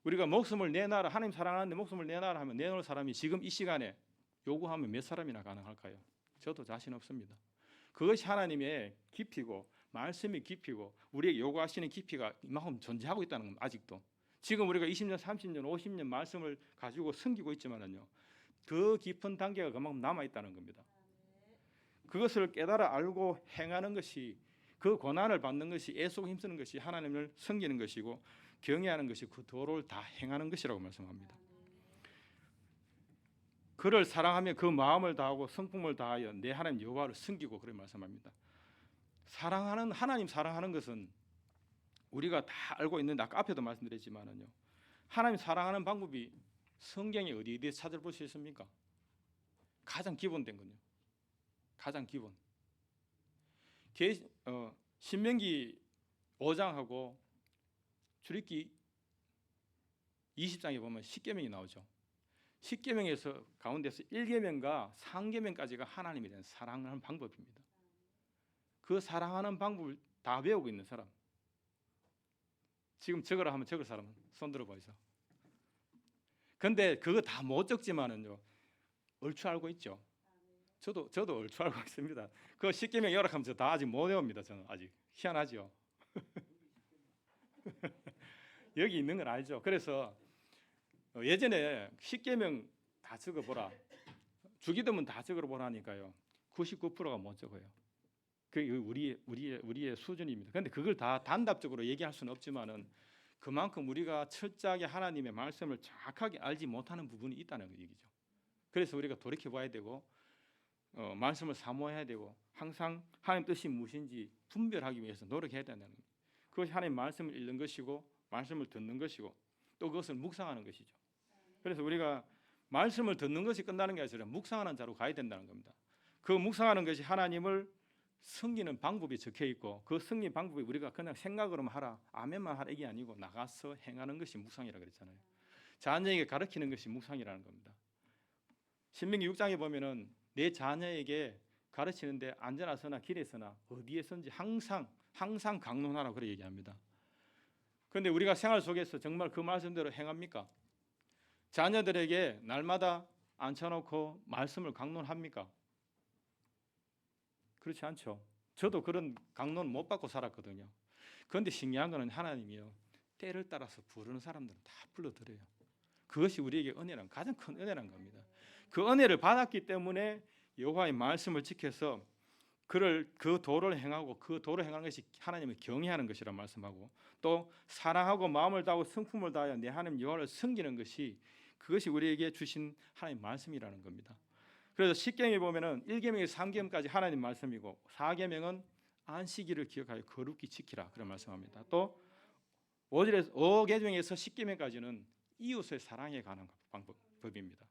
Speaker 1: 우리가 목숨을 내놔라, 하나님 사랑하는데 목숨을 내놔라 하면 내놓을 사람이 지금 이 시간에 요구하면 몇 사람이나 가능할까요? 저도 자신 없습니다. 그것이 하나님의 깊이고 말씀이 깊이고 우리에게 요구하시는 깊이가 이만큼 존재하고 있다는 겁니다. 아직도 지금 우리가 20년, 30년, 50년 말씀을 가지고 섬기고 있지만은요, 더 깊은 단계가 그만큼 남아 있다는 겁니다. 그것을 깨달아 알고 행하는 것이, 그 고난을 받는 것이, 애쓰고 힘쓰는 것이 하나님을 섬기는 것이고 경외하는 것이 그 도를 다 행하는 것이라고 말씀합니다. 그를 사랑하며 그 마음을 다하고 성품을 다하여 내 하나님 여호와를 섬기고 그렇게 말씀합니다. 사랑하는 하나님 사랑하는 것은 우리가 다 알고 있는데 아까 앞에도 말씀드렸지만은요, 하나님 사랑하는 방법이 성경에 어디에 찾아볼 수 있습니까? 가장 기본된 건요. 가장 기본. 신명기 5장하고 출애굽기 20장에 보면 10계명이 나오죠. 10계명에서 가운데서 1계명과 3계명까지가 하나님에 대한 사랑하는 방법입니다. 그 사랑하는 방법을 다 배우고 있는 사람, 지금 적으라 하면 적을 사람은 손 들어보이소. 근데 그거 다 못 적지만은요, 얼추 알고 있죠. 저도 얼추 알고 있습니다. 그 10계명 열악하면 저 다 아직 못 외웁니다. 저는 아직 희한하죠. 여기 있는 건 알죠. 그래서 예전에 10계명 다 적어보라, 주기도문 다 적어보라니까요, 99%가 못 적어요. 그게 우리의 수준입니다. 그런데 그걸 다 단답적으로 얘기할 수는 없지만은 그만큼 우리가 철저하게 하나님의 말씀을 정확하게 알지 못하는 부분이 있다는 얘기죠. 그래서 우리가 돌이켜 봐야 되고 말씀을 사모해야 되고 항상 하나님 뜻이 무엇인지 분별하기 위해서 노력해야 된다는 겁니다. 그것이 하나님 말씀을 읽는 것이고 말씀을 듣는 것이고 또 그것을 묵상하는 것이죠. 그래서 우리가 말씀을 듣는 것이 끝나는 게 아니라 묵상하는 자로 가야 된다는 겁니다. 그 묵상하는 것이 하나님을 섬기는 방법이 적혀 있고 그 승리 방법이 우리가 그냥 생각으로만 하라, 아멘만 하라 이게 아니고 나가서 행하는 것이 묵상이라 그랬잖아요. 자녀에게 가르치는 것이 묵상이라는 겁니다. 신명기 6장에 보면은 내 자녀에게 가르치는데 안전하서나 길에서나 어디에선지 항상 강론하라 그렇게 얘기합니다. 그런데 우리가 생활 속에서 정말 그 말씀대로 행합니까? 자녀들에게 날마다 앉혀놓고 말씀을 강론합니까? 그렇지 않죠. 저도 그런 강론 못 받고 살았거든요. 그런데 신기한 거는 하나님이요, 때를 따라서 부르는 사람들은 다 불러들여요. 그것이 우리에게 은혜란, 가장 큰 은혜란 겁니다. 그 은혜를 받았기 때문에 여호와의 말씀을 지켜서 그 도를 행하고 그 도를 행하는 것이 하나님을 경외하는 것이라 말씀하고 또 사랑하고 마음을 다하고 성품을 다하여 내 하나님 여호와를 섬기는 것이 그것이 우리에게 주신 하나님 말씀이라는 겁니다. 그래서 10계명에 보면은 1계명에서 3계명까지 하나님 말씀이고 4계명은 안식일을 기억하여 거룩히 지키라 그런 말씀합니다. 또 5계명에서 10계명까지는 이웃을 사랑해 가는 방법입니다.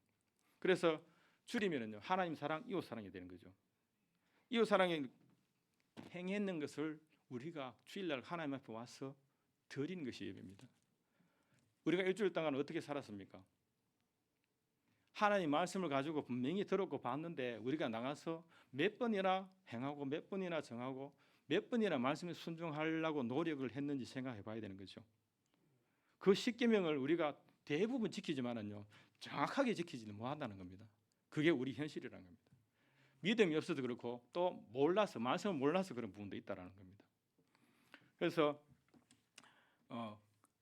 Speaker 1: 그래서 줄이면은요, 하나님 사랑, 이웃 사랑이 되는 거죠. 이웃 사랑에 행했는 것을 우리가 주일날 하나님 앞에 와서 드리는 것이 예배입니다. 우리가 일주일 동안 어떻게 살았습니까? 하나님 말씀을 가지고 분명히 들었고 봤는데 우리가 나가서 몇 번이나 행하고 몇 번이나 정하고 몇 번이나 말씀에 순종하려고 노력을 했는지 생각해 봐야 되는 거죠. 그 10계명을 우리가 대부분 지키지만은요, 정확하게 지키지는 못한다는 겁니다. 그게 우리 현실이라는 겁니다. 믿음이 없어도 그렇고 또 몰라서 말씀을 몰라서 그런 부분도 있다라는 겁니다. 그래서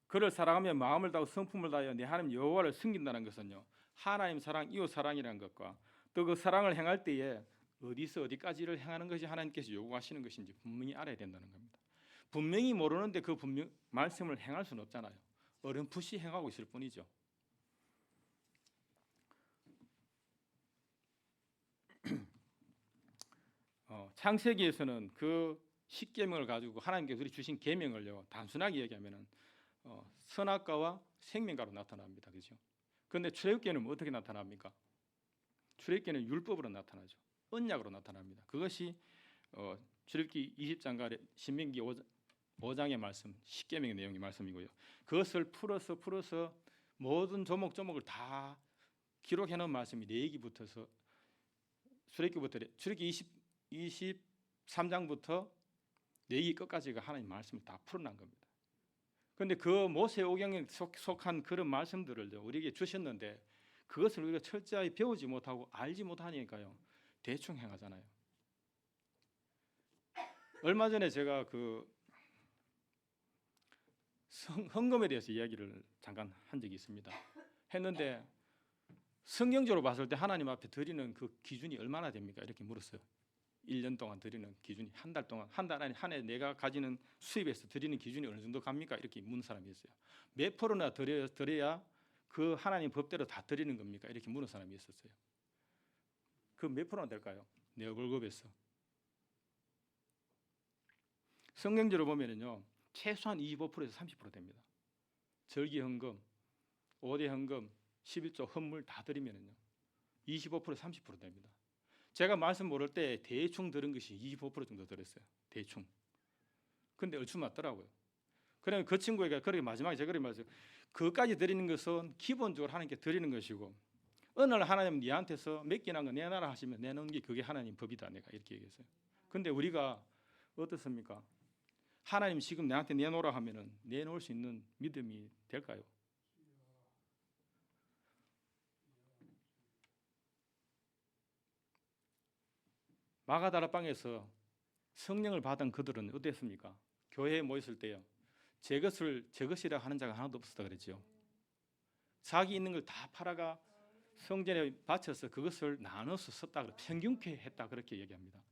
Speaker 1: 그를 사랑하며 마음을 다하고 성품을 다하여 내 하나님 여호와를 섬긴다는 것은요, 하나님 사랑, 이웃 사랑이라는 것과 또 그 사랑을 행할 때에 어디서 어디까지를 행하는 것이 하나님께서 요구하시는 것인지 분명히 알아야 된다는 겁니다. 분명히 모르는데 그 분명 말씀을 행할 수는 없잖아요. 어렴풋이 행하고 있을 뿐이죠. 창세기에서는 그 십계명을 가지고 하나님께서 우리 주신 계명을요, 단순하게 얘기하면은 선악과와 생명과로 나타납니다. 그렇죠? 그런데 출애굽기에는 어떻게 나타납니까? 출애굽기는 율법으로 나타나죠. 언약으로 나타납니다. 그것이 출애굽기 20장과 신명기 5장의 말씀, 십계명의 내용의 말씀이고요. 그것을 풀어서 모든 조목조목을 다 기록해 놓은 말씀이 레위기부터서 출애굽기 23장부터 레위기 끝까지가 하나님 말씀을 다 풀어난 겁니다. 그런데 그 모세오경에 속한 그런 말씀들을 우리에게 주셨는데 그것을 우리가 철저히 배우지 못하고 알지 못하니까요, 대충 행하잖아요. 얼마 전에 제가 그 헌금에 대해서 이야기를 잠깐 한 적이 있습니다. 했는데 성경적으로 봤을 때 하나님 앞에 드리는 그 기준이 얼마나 됩니까? 이렇게 물었어요. 1년 동안 드리는 기준이, 한 달 동안, 한 달 안에 한 해 내가 가지는 수입에서 드리는 기준이 어느 정도 갑니까? 이렇게 묻는 사람이 있어요. 몇 프로나 드려야 그 하나님 법대로 다 드리는 겁니까? 이렇게 묻는 사람이 있었어요. 그 몇 프로나 될까요? 내 월급에서. 성경적으로 보면은요, 최소한 25%에서 30% 됩니다. 절기 헌금, 5대 헌금, 11조 헌물 다 드리면은요, 25% 30% 됩니다. 제가 말씀 모를 때 대충 들은 것이 25% 정도 들었어요. 대충. 근데 얼추 맞더라고요. 그러면 그 친구에게 그렇게 마지막에 제가 그렇게 말했어요. 그것까지 드리는 것은 기본적으로 하나님께 드리는 것이고, 어느 날 하나님 니한테서 맡기는 거 내놔라 하시면 내놓는 게 그게 하나님 법이다. 내가 이렇게 얘기했어요. 근데 우리가 어떻습니까? 하나님 지금 내한테 내놓으라 하면은 내놓을 수 있는 믿음이 될까요? 마가다락방에서 성령을 받은 그들은 어땠습니까? 교회에 모였을 때요, 제 것이라 하는 자가 하나도 없었다 그랬죠. 자기 있는 걸 다 팔아가 성전에 바쳐서 그것을 나눠서 썼다, 평균케 했다, 그렇게 얘기합니다.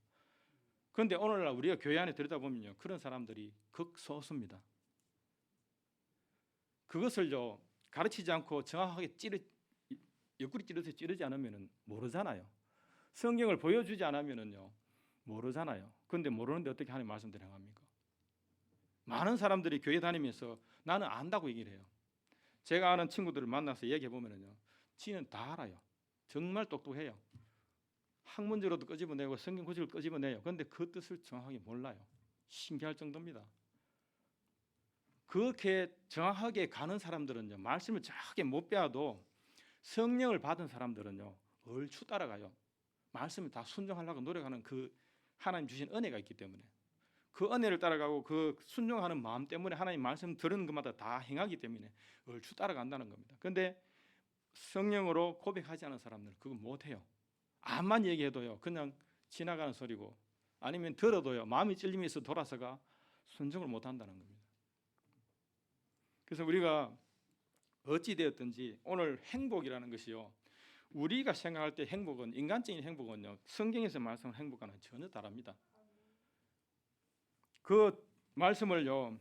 Speaker 1: 그런데 오늘날 우리가 교회 안에 들여다보면요, 그런 사람들이 극소수입니다. 그것을요 가르치지 않고 정확하게 옆구리 찌르듯이 찌르지 않으면 모르잖아요. 성경을 보여주지 않으면요 모르잖아요. 그런데 모르는데 어떻게 하나님 말씀대로 행합니까? 많은 사람들이 교회 다니면서 나는 안다고 얘기를 해요. 제가 아는 친구들을 만나서 얘기해 보면요, 지는 다 알아요. 정말 똑똑해요. 학문적으로도 끄집어내고 성경 구절을 끄집어내요. 그런데 그 뜻을 정확하게 몰라요. 신기할 정도입니다. 그렇게 정확하게 가는 사람들은요, 말씀을 정확하게 못 배워도 성령을 받은 사람들은요 얼추 따라가요. 말씀을 다 순종하려고 노력하는 그 하나님 주신 은혜가 있기 때문에, 그 은혜를 따라가고 그 순종하는 마음 때문에 하나님 말씀 들은 것마다 다 행하기 때문에 얼추 따라간다는 겁니다. 그런데 성령으로 고백하지 않은 사람들은 그거 못해요. 암만 얘기해도요 그냥 지나가는 소리고, 아니면 들어도요 마음이 찔리면서 돌아서가 순종을 못한다는 겁니다. 그래서 우리가 어찌 되었든지 오늘 행복이라는 것이요, 우리가 생각할 때 행복은, 인간적인 행복은요 성경에서 말씀하는 행복과는 전혀 다릅니다. 그 말씀을요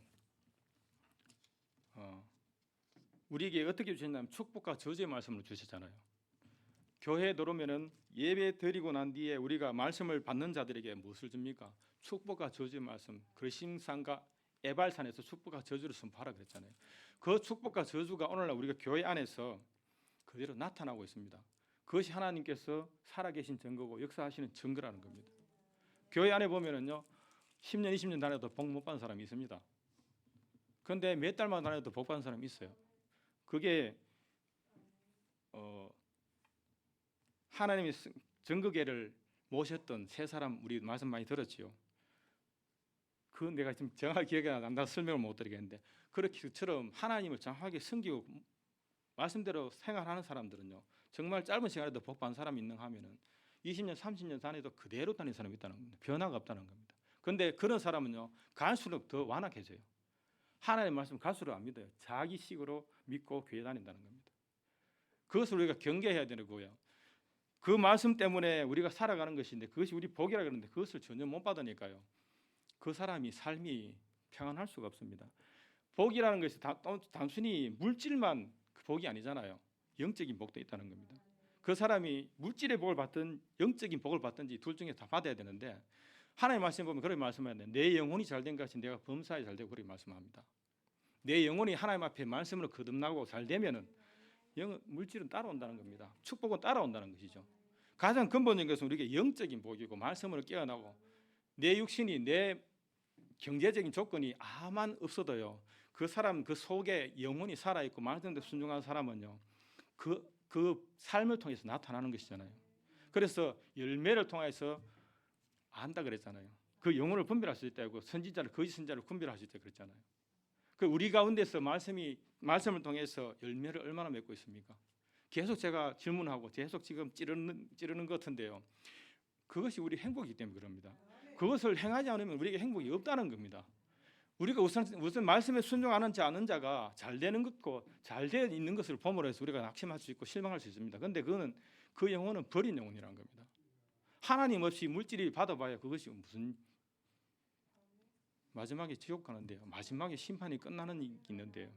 Speaker 1: 우리에게 어떻게 주셨냐면 축복과 저주의 말씀을 주셨잖아요. 교회에 들어오면은 예배 드리고 난 뒤에 우리가 말씀을 받는 자들에게 무엇을 줍니까? 축복과 저주의 말씀, 그리심산과 에발산에서 축복과 저주를 선포하라 그랬잖아요. 그 축복과 저주가 오늘날 우리가 교회 안에서 그대로 나타나고 있습니다. 그것이 하나님께서 살아계신 증거고 역사하시는 증거라는 겁니다. 교회 안에 보면은요 10년 20년 다녀도 복 못 받는 사람이 있습니다. 그런데 몇 달만 다녀도 복 받는 사람이 있어요. 그게 하나님의 증거계를 모셨던 세 사람, 우리 말씀 많이 들었지요. 그 내가 지금 정확하게 기억이 안 난다 설명을 못 드리겠는데, 그렇게처럼 하나님을 정확하게 섬기고 말씀대로 생활하는 사람들은요 정말 짧은 시간에도 복 받은 사람이 있는가 하면은 20년, 30년 단위도 그대로 다니는 사람이 있다는 겁니다. 변화가 없다는 겁니다. 그런데 그런 사람은요, 갈수록 더 완악해져요. 하나님의 말씀 갈수록 안 믿어요. 자기식으로 믿고 교회 다닌다는 겁니다. 그것을 우리가 경계해야 되는 거예요. 그 말씀 때문에 우리가 살아가는 것인데 그것이 우리 복이라 그러는데 그것을 전혀 못 받으니까요. 그 사람이 삶이 평안할 수가 없습니다. 복이라는 것이 단순히 물질만 그 복이 아니잖아요. 영적인 복도 있다는 겁니다. 그 사람이 물질의 복을 받든 영적인 복을 받든지 둘 중에 다 받아야 되는데 하나님 말씀 보면 그렇게 말씀하는데 내 영혼이 잘된 것이 내가 범사에 잘되고 그렇게 말씀합니다. 내 영혼이 하나님 앞에 말씀으로 거듭나고 잘되면은 물질은 따라온다는 겁니다. 축복은 따라온다는 것이죠. 가장 근본적인 것은 우리에게 영적인 복이고 말씀으로 깨어나고 내 육신이 내 경제적인 조건이 아만 없어도요. 그 사람 그 속에 영혼이 살아있고 말씀대로 순종한 사람은요. 그 삶을 통해서 나타나는 것이잖아요. 그래서 열매를 통해서 안다 그랬잖아요. 그 영혼을 분별할 수 있다고 선지자를 거짓 선지자를 분별할 수 있다 그랬잖아요. 그 우리 가운데서 말씀을 통해서 열매를 얼마나 맺고 있습니까? 계속 제가 질문하고 계속 지금 찌르는 것 같은데요. 그것이 우리 행복이기 때문에 그럽니다. 그것을 행하지 않으면 우리에게 행복이 없다는 겁니다. 우리가 우선 말씀에 순종하는 자 아는 자가 잘 되는 것고 잘 되어 있는 것을 보므로 해서 우리가 낙심할 수 있고 실망할 수 있습니다. 그런데 그거는 그 영혼은 버린 영혼이라는 겁니다. 하나님 없이 물질이 받아봐야 그것이 무슨 마지막에 지옥 가는데요. 마지막에 심판이 끝나는 게 있는데요.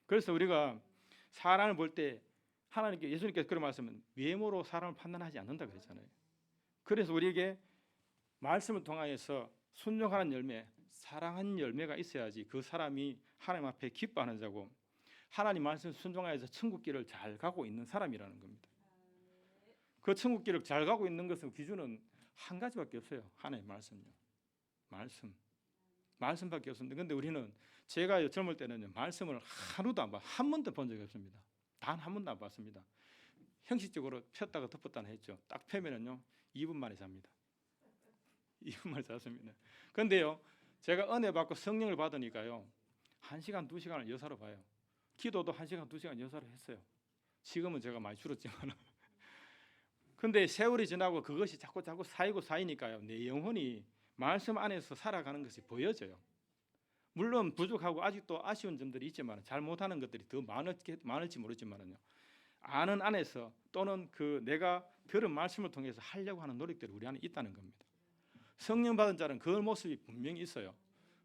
Speaker 1: 그래서 우리가 사람을 볼 때 하나님께 예수님께서 그런 말씀은 외모로 사람을 판단하지 않는다 그랬잖아요. 그래서 우리에게 말씀을 통하여서 순종하는 열매, 사랑하는 열매가 있어야지 그 사람이 하나님 앞에 기뻐하는 자고 하나님 말씀 순종하여서 천국길을 잘 가고 있는 사람이라는 겁니다. 그 천국길을 잘 가고 있는 것은 기준은 한 가지밖에 없어요. 하나님의 말씀요. 말씀밖에 없습니다. 그런데 우리는 제가 젊을 때는요, 말씀을 하루도 한 번도 본 적이 없습니다. 단 한 번도 안 봤습니다. 형식적으로 폈다가 덮었다는 했죠. 딱 펴면은요 2분 만에 잡니다. 2분 만에 잤습니다. 그런데요, 제가 은혜 받고 성령을 받으니까요 1시간, 2시간을 여사로 봐요. 기도도 1시간, 2시간 여사로 했어요. 지금은 제가 많이 줄었지만 근데 세월이 지나고 그것이 자꾸 쌓이니까요 내 영혼이 말씀 안에서 살아가는 것이 보여져요. 물론 부족하고 아직도 아쉬운 점들이 있지만 잘못하는 것들이 더 많을지 모르지만요 아는 안에서 또는 그 내가 들은 말씀을 통해서 하려고 하는 노력들이 우리 안에 있다는 겁니다. 성령 받은 자는 그 모습이 분명히 있어요.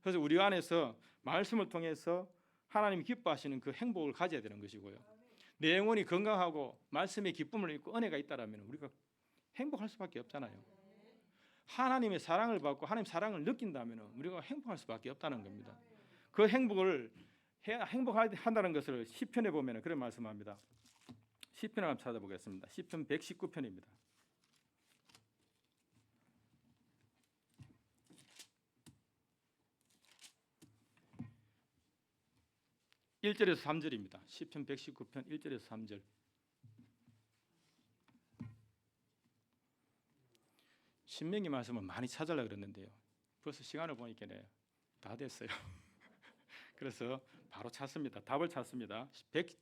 Speaker 1: 그래서 우리 안에서 말씀을 통해서 하나님이 기뻐하시는 그 행복을 가져야 되는 것이고요. 내 영혼이 건강하고 말씀의 기쁨을 입고 은혜가 있다라면 우리가 행복할 수밖에 없잖아요. 하나님의 사랑을 받고 하나님 사랑을 느낀다면 우리가 행복할 수밖에 없다는 겁니다. 그 행복을 행복한다는 것을 시편에 보면 그런 말씀합니다. 시편을 한번 찾아보겠습니다. 시편 119편입니다. 1절에서 3절입니다. 시편 119편 1절에서 3절. 신명기 말씀을 많이 찾으려고 그랬는데요. 벌써 시간을 보니까 다 됐어요. 그래서 바로 찾습니다. 답을 찾습니다.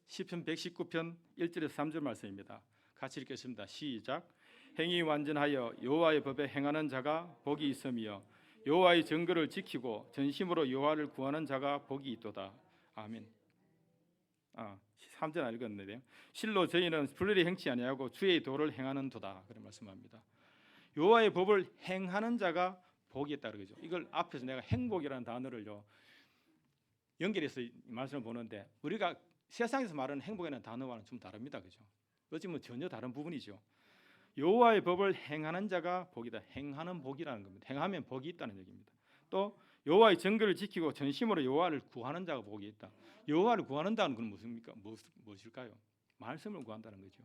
Speaker 1: 시편 119편 1절에서 3절 말씀입니다. 같이 읽겠습니다. 시작. 행위 완전하여 여호와의 법에 행하는 자가 복이 있으며 여호와의 정거를 지키고 전심으로 여호와를 구하는 자가 복이 있도다. 아멘. 3절 안 읽었는데요. 실로 저희는 불의를 행치 아니하고 주의 도를 행하는 도다. 그런 말씀합니다. 여호와의 법을 행하는 자가 복이 있다 그러죠. 이걸 앞에서 내가 행복이라는 단어를요 연결해서 말씀을 보는데 우리가 세상에서 말하는 행복이라는 단어와는 좀 다릅니다. 그죠? 어찌 전혀 다른 부분이죠. 여호와의 법을 행하는 자가 복이다. 행하는 복이라는 겁니다. 행하면 복이 있다는 얘기입니다. 또 여호와의 정거를 지키고 전심으로 여호와를 구하는 자가 복이 있다. 여호와를 구하는다는 건 무엇일까요? 말씀을 구한다는 거죠.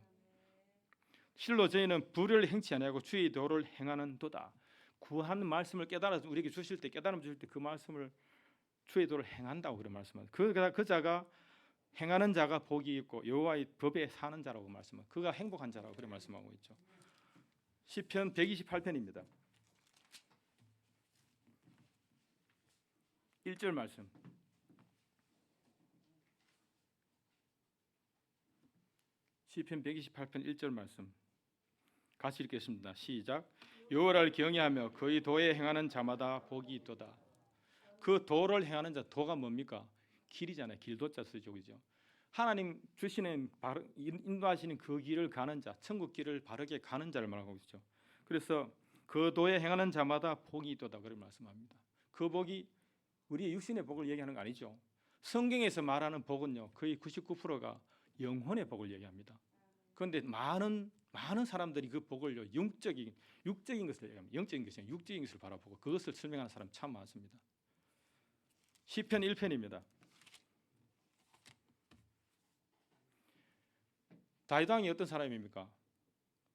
Speaker 1: 실로 저희는 불의를 행치 아니하고 주의 도를 행하는 도다. 구하는 말씀을 깨달아서 우리에게 주실 때 깨달음 주실 때 그 말씀을 주의 도를 행한다고 그런 말씀합니다. 그 자가 행하는 자가 복이 있고 여호와의 법에 사는 자라고 말씀합니다. 그가 행복한 자라고 그런 말씀하고 있죠. 시편 128편입니다. 1절 말씀. 시편 128편 1절 말씀 같이 읽겠습니다. 시작. 여호와를 경외하며 그의 도에 행하는 자마다 복이 있도다. 그 도를 행하는 자, 도가 뭡니까? 길이잖아요. 길도자 쓰죠, 그죠? 하나님 주시는 인도하시는 그 길을 가는 자, 천국 길을 바르게 가는 자를 말하고 있죠. 그래서 그 도에 행하는 자마다 복이 있도다 그렇게 말씀합니다. 그 복이 우리의 육신의 복을 얘기하는 거 아니죠. 성경에서 말하는 복은요, 거의 99%가 영혼의 복을 얘기합니다. 그런데 많은 사람들이 그 복을요, 육적인 것을 얘기합니다. 영적인 것이 아니라 육적인 것을 바라보고 그것을 설명하는 사람 참 많습니다. 시편 1편입니다. 다윗 왕이 어떤 사람입니까?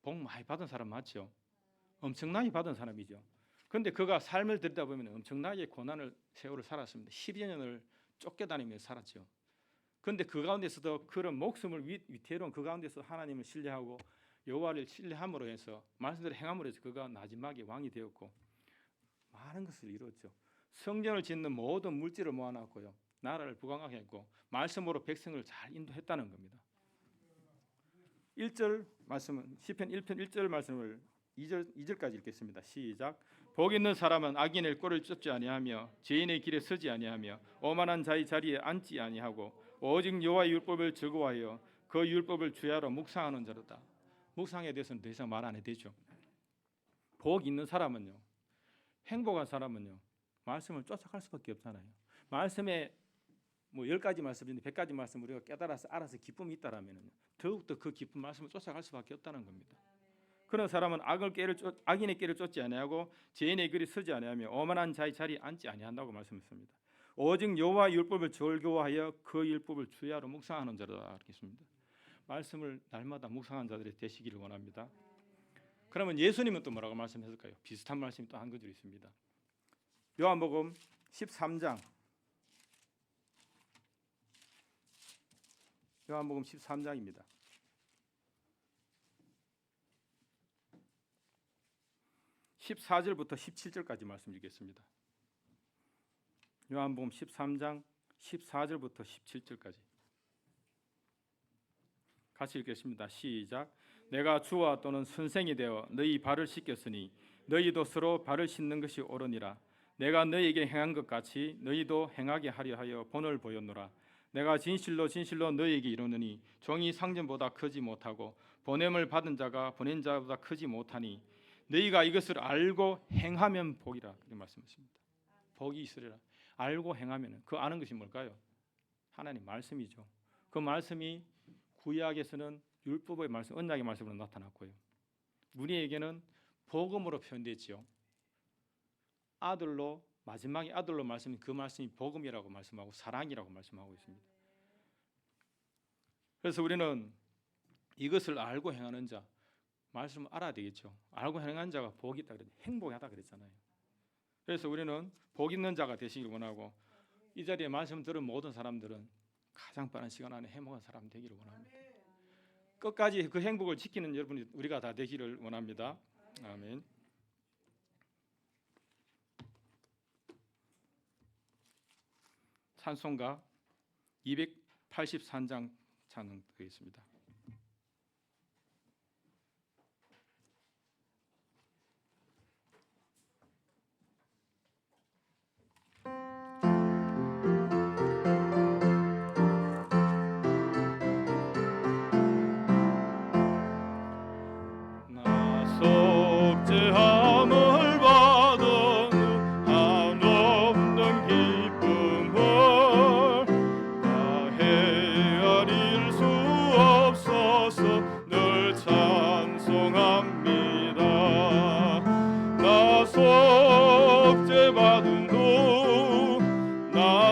Speaker 1: 복 많이 받은 사람 맞죠? 엄청나게 받은 사람이죠. 그런데 그가 삶을 들여다보면 엄청나게 고난을 세월을 살았습니다. 10여 년을 쫓겨다니면서 살았죠. 그런데 그 가운데서도 그런 목숨을 위태로운 그 가운데서 하나님을 신뢰하고 여호와를 신뢰함으로 해서 말씀대로 행함으로 해서 그가 마지막에 왕이 되었고 많은 것을 이루었죠. 성전을 짓는 모든 물질을 모아놨고요, 나라를 부강하게 했고 말씀으로 백성을 잘 인도했다는 겁니다. 1절 말씀은 시편 1편 1절 말씀을 2절까지 읽겠습니다. 시작. 복 있는 사람은 악인의 꼴을 쫓지 아니하며 죄인의 길에 서지 아니하며 오만한 자의 자리에 앉지 아니하고 오직 여호와의 율법을 즐거워하여 그 율법을 주야로 묵상하는 자로다. 묵상에 대해서는 더 이상 말 안 해도 되죠. 복 있는 사람은요, 행복한 사람은요, 말씀을 쫓아갈 수밖에 없잖아요. 말씀에 뭐 10가지 말씀인데 100가지 말씀 우리가 깨달아서 알아서 기쁨이 있다라면 더욱더 그 기쁜 말씀을 쫓아갈 수밖에 없다는 겁니다. 그런 사람은 악인의 길을 쫓지 아니하고 죄인의 길에 서지 아니하며 오만한 자의 자리에 앉지 아니한다고 말씀했습니다. 오직 여호와의 율법을 즐거워하여 그 율법을 주야로 묵상하는 자로다 이렇게 했습니다. 말씀을 날마다 묵상하는 자들이 되시기를 원합니다. 그러면 예수님은 또 뭐라고 말씀했을까요? 비슷한 말씀이 또 한 구절 있습니다. 요한복음 13장 요한복음 13장입니다. 14절부터 17절까지 말씀 읽겠습니다. 요한복음 13장 14절부터 17절까지 같이 읽겠습니다. 시작. 내가 주와 또는 선생이 되어 너희 발을 씻겼으니 너희도 서로 발을 씻는 것이 옳으니라. 내가 너희에게 행한 것 같이 너희도 행하게 하려 하여 본을 보였노라. 내가 진실로 너희에게 이르노니 종이 상전보다 크지 못하고 보냄을 받은 자가 보낸 자보다 크지 못하니 너희가 이것을 알고 행하면 복이라 그렇게 말씀하십니다. 복이 있으리라. 알고 행하면 그 아는 것이 뭘까요? 하나님 말씀이죠. 그 말씀이 구약에서는 율법의 말씀, 언약의 말씀으로 나타났고요, 우리에게는 복음으로 표현되지요. 아들로 마지막에 아들로 말씀이 그 말씀이 복음이라고 말씀하고 사랑이라고 말씀하고 있습니다. 그래서 우리는 이것을 알고 행하는 자, 말씀을 알아야 되겠죠. 알고 행하는 자가 복이 있다 그랬, 행복하다 그랬잖아요. 그래서 우리는 복 있는 자가 되시길 원하고 이 자리에 말씀 들은 모든 사람들은 가장 빠른 시간 안에 행복한 사람 되기를 원합니다. 끝까지 그 행복을 지키는 여러분이 우리가 다 되기를 원합니다. 아멘. 찬송가 283장 찬양 드리겠습니다. 속죄함을 받은 후 한없는 기쁨을 다 헤아릴 수 없어서 늘 찬송합니다. 나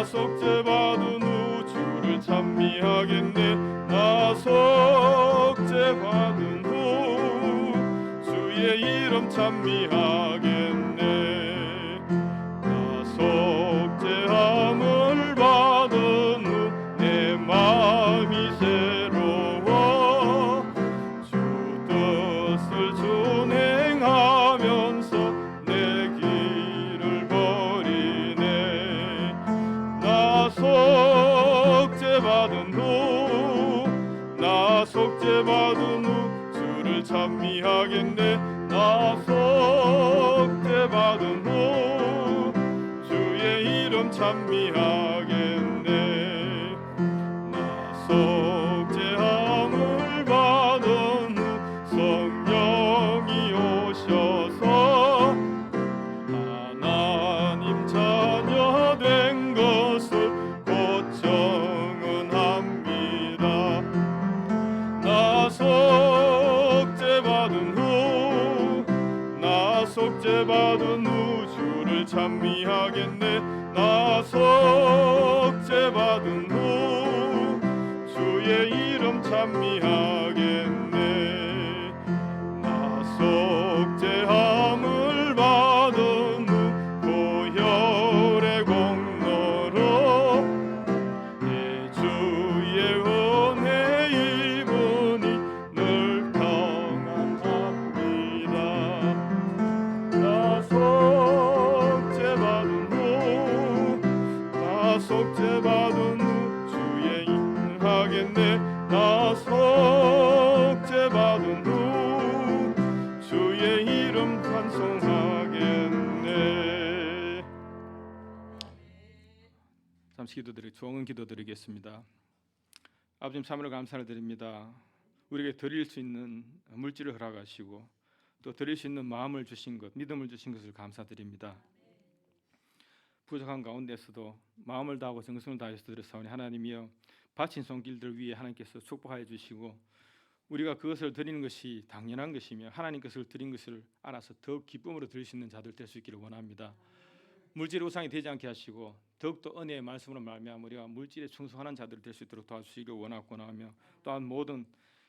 Speaker 1: 속죄받은 후 주를 찬미하겠네. 나 속죄받은 후 주의 이름 찬미하겠네. 나 속죄함을 받은 후 내 마음이 새로워 주 뜻을 준행하면서 내 길을 버리네. 나 속죄받은 후 찬미하겠네. 나 속죄 받은 후 주의 이름 찬미하겠네. 나 속죄함을 받은 후 성령이 오셔서 하나님 자녀 된 것을 곧 증언합니다. 나 속죄받은 후 주를 찬미하겠네. 나 속죄받은 후 주의 이름 찬미하겠네. 나 속죄함을 받은 후 보혈의 공로로 내 주의 은혜 입으니 늘 평안합니다. 나 속죄받은 후 주의 이름 하겠네. 나 속죄받은 후 주의 이름 찬송하겠네. 잠시 좋은 기도드리겠습니다. 아버지 참으로 감사를 드립니다. 우리에게 드릴 수 있는 물질을 허락하시고 또 드릴 수 있는 마음을 주신 것, 믿음을 주신 것을 감사드립니다. 부족한 가운데서도 마음을 다하고 정성을 다해서 드렸사오니 하나님이여 바친 손길들 위에 하나님께서 축복하여 주시고 우리가 그것을 드리는 것이 당연한 것이며 하나님 것을 드린 것을 알아서 더욱 기쁨으로 드릴 수 있는 자들 될 수 있기를 원합니다. 물질의 우상이 되지 않게 하시고 더욱더 은혜의 말씀으로 말미암아 우리가 물질에 충성하는 자들 될 수 있도록 도와주시기를 원하며 또한 모든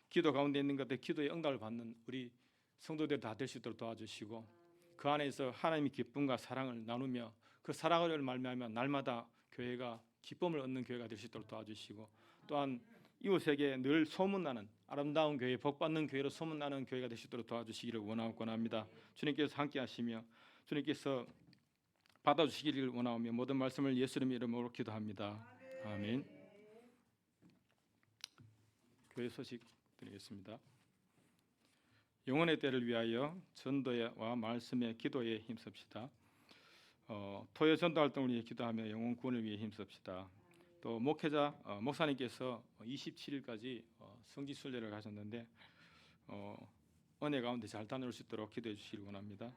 Speaker 1: 기도 가운데 있는 것들 기도의 응답을 받는 우리 성도들 다 될 수 있도록 도와주시고 그 안에서 하나님의 기쁨과 사랑을 나누며 그 사랑을 말미암아 날마다 교회가 기쁨을 얻는 교회가 될 수 있도록 도와주시고 또한 이웃에게 늘 소문나는 아름다운 교회, 복받는 교회로 소문나는 교회가 될 수 있도록 도와주시기를 원합니다. 주님께서 함께하시며 주님께서 받아주시기를 원하며 모든 말씀을 예수님 이름으로 기도합니다. 아멘. 교회 소식 드리겠습니다. 영혼의 때를 위하여 전도와 말씀의 기도에 힘씁시다. 토요 전도 활동을 위해 기도하며 영혼 구원을 위해 힘씁시다. 또 목회자 목사님께서 27일까지 성지 순례를 가셨는데 은혜 가운데 잘 다녀올 수 있도록 기도해 주시길 원합니다.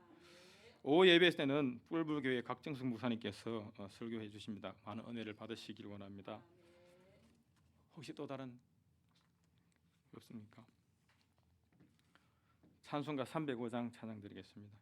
Speaker 1: 오후 예배 때는 뿔불교회 각정숙 목사님께서 설교해 주십니다. 많은 은혜를 받으시길 원합니다. 혹시 또 다른 없습니까? 찬송가 305장 찬양 드리겠습니다.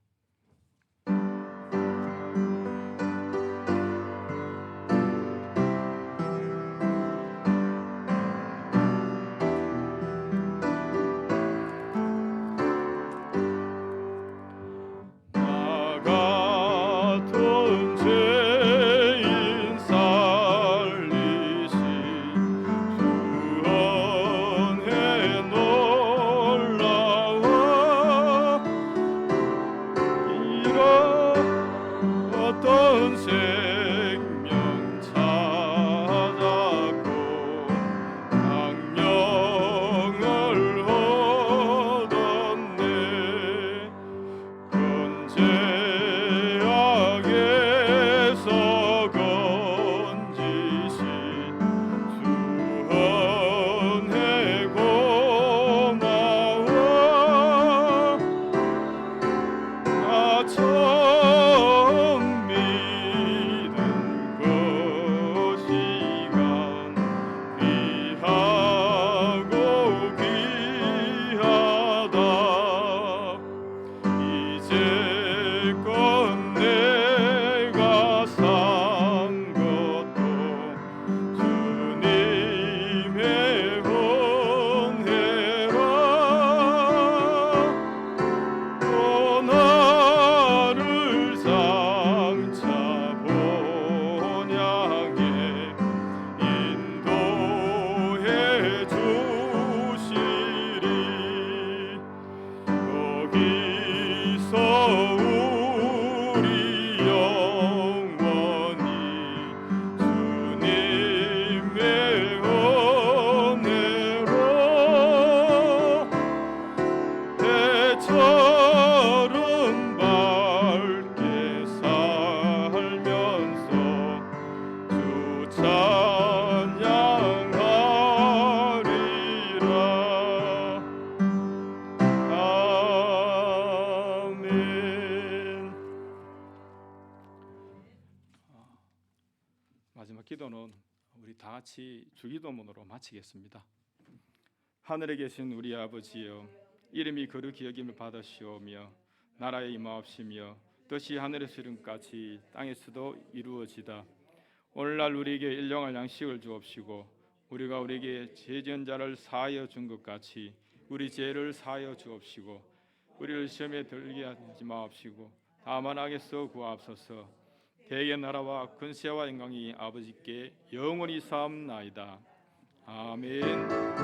Speaker 1: 같이 주기도문으로 마치겠습니다. 하늘에 계신 우리 아버지여, 이름이 거룩히 여김을 받으시오며 나라의 임하옵시며 뜻이 하늘에서 이룬같이 땅에서도 이루어지다. 오늘날 우리에게 일용할 양식을 주옵시고 우리가 우리에게 죄 지은 자를 사하여 준 것 같이 우리 죄를 사하여 주옵시고 우리를 시험에 들게 하지 마옵시고 다만 악에서 구하옵소서. 대개 나라와 권세와 영광이 아버지께 영원히 사옵나이다. 아멘.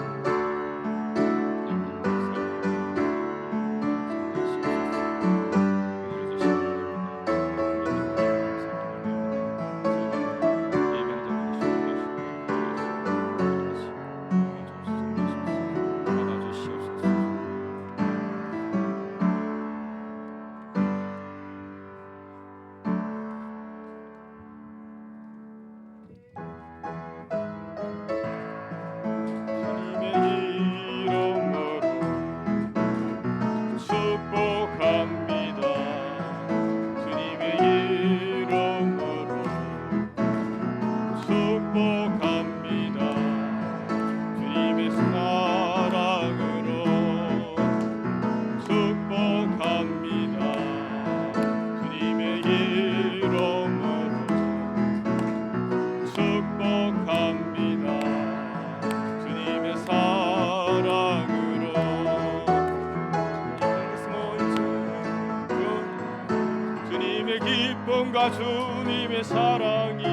Speaker 1: 기쁨과 주님의 사랑이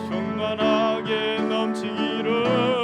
Speaker 1: 충만하게 넘치기를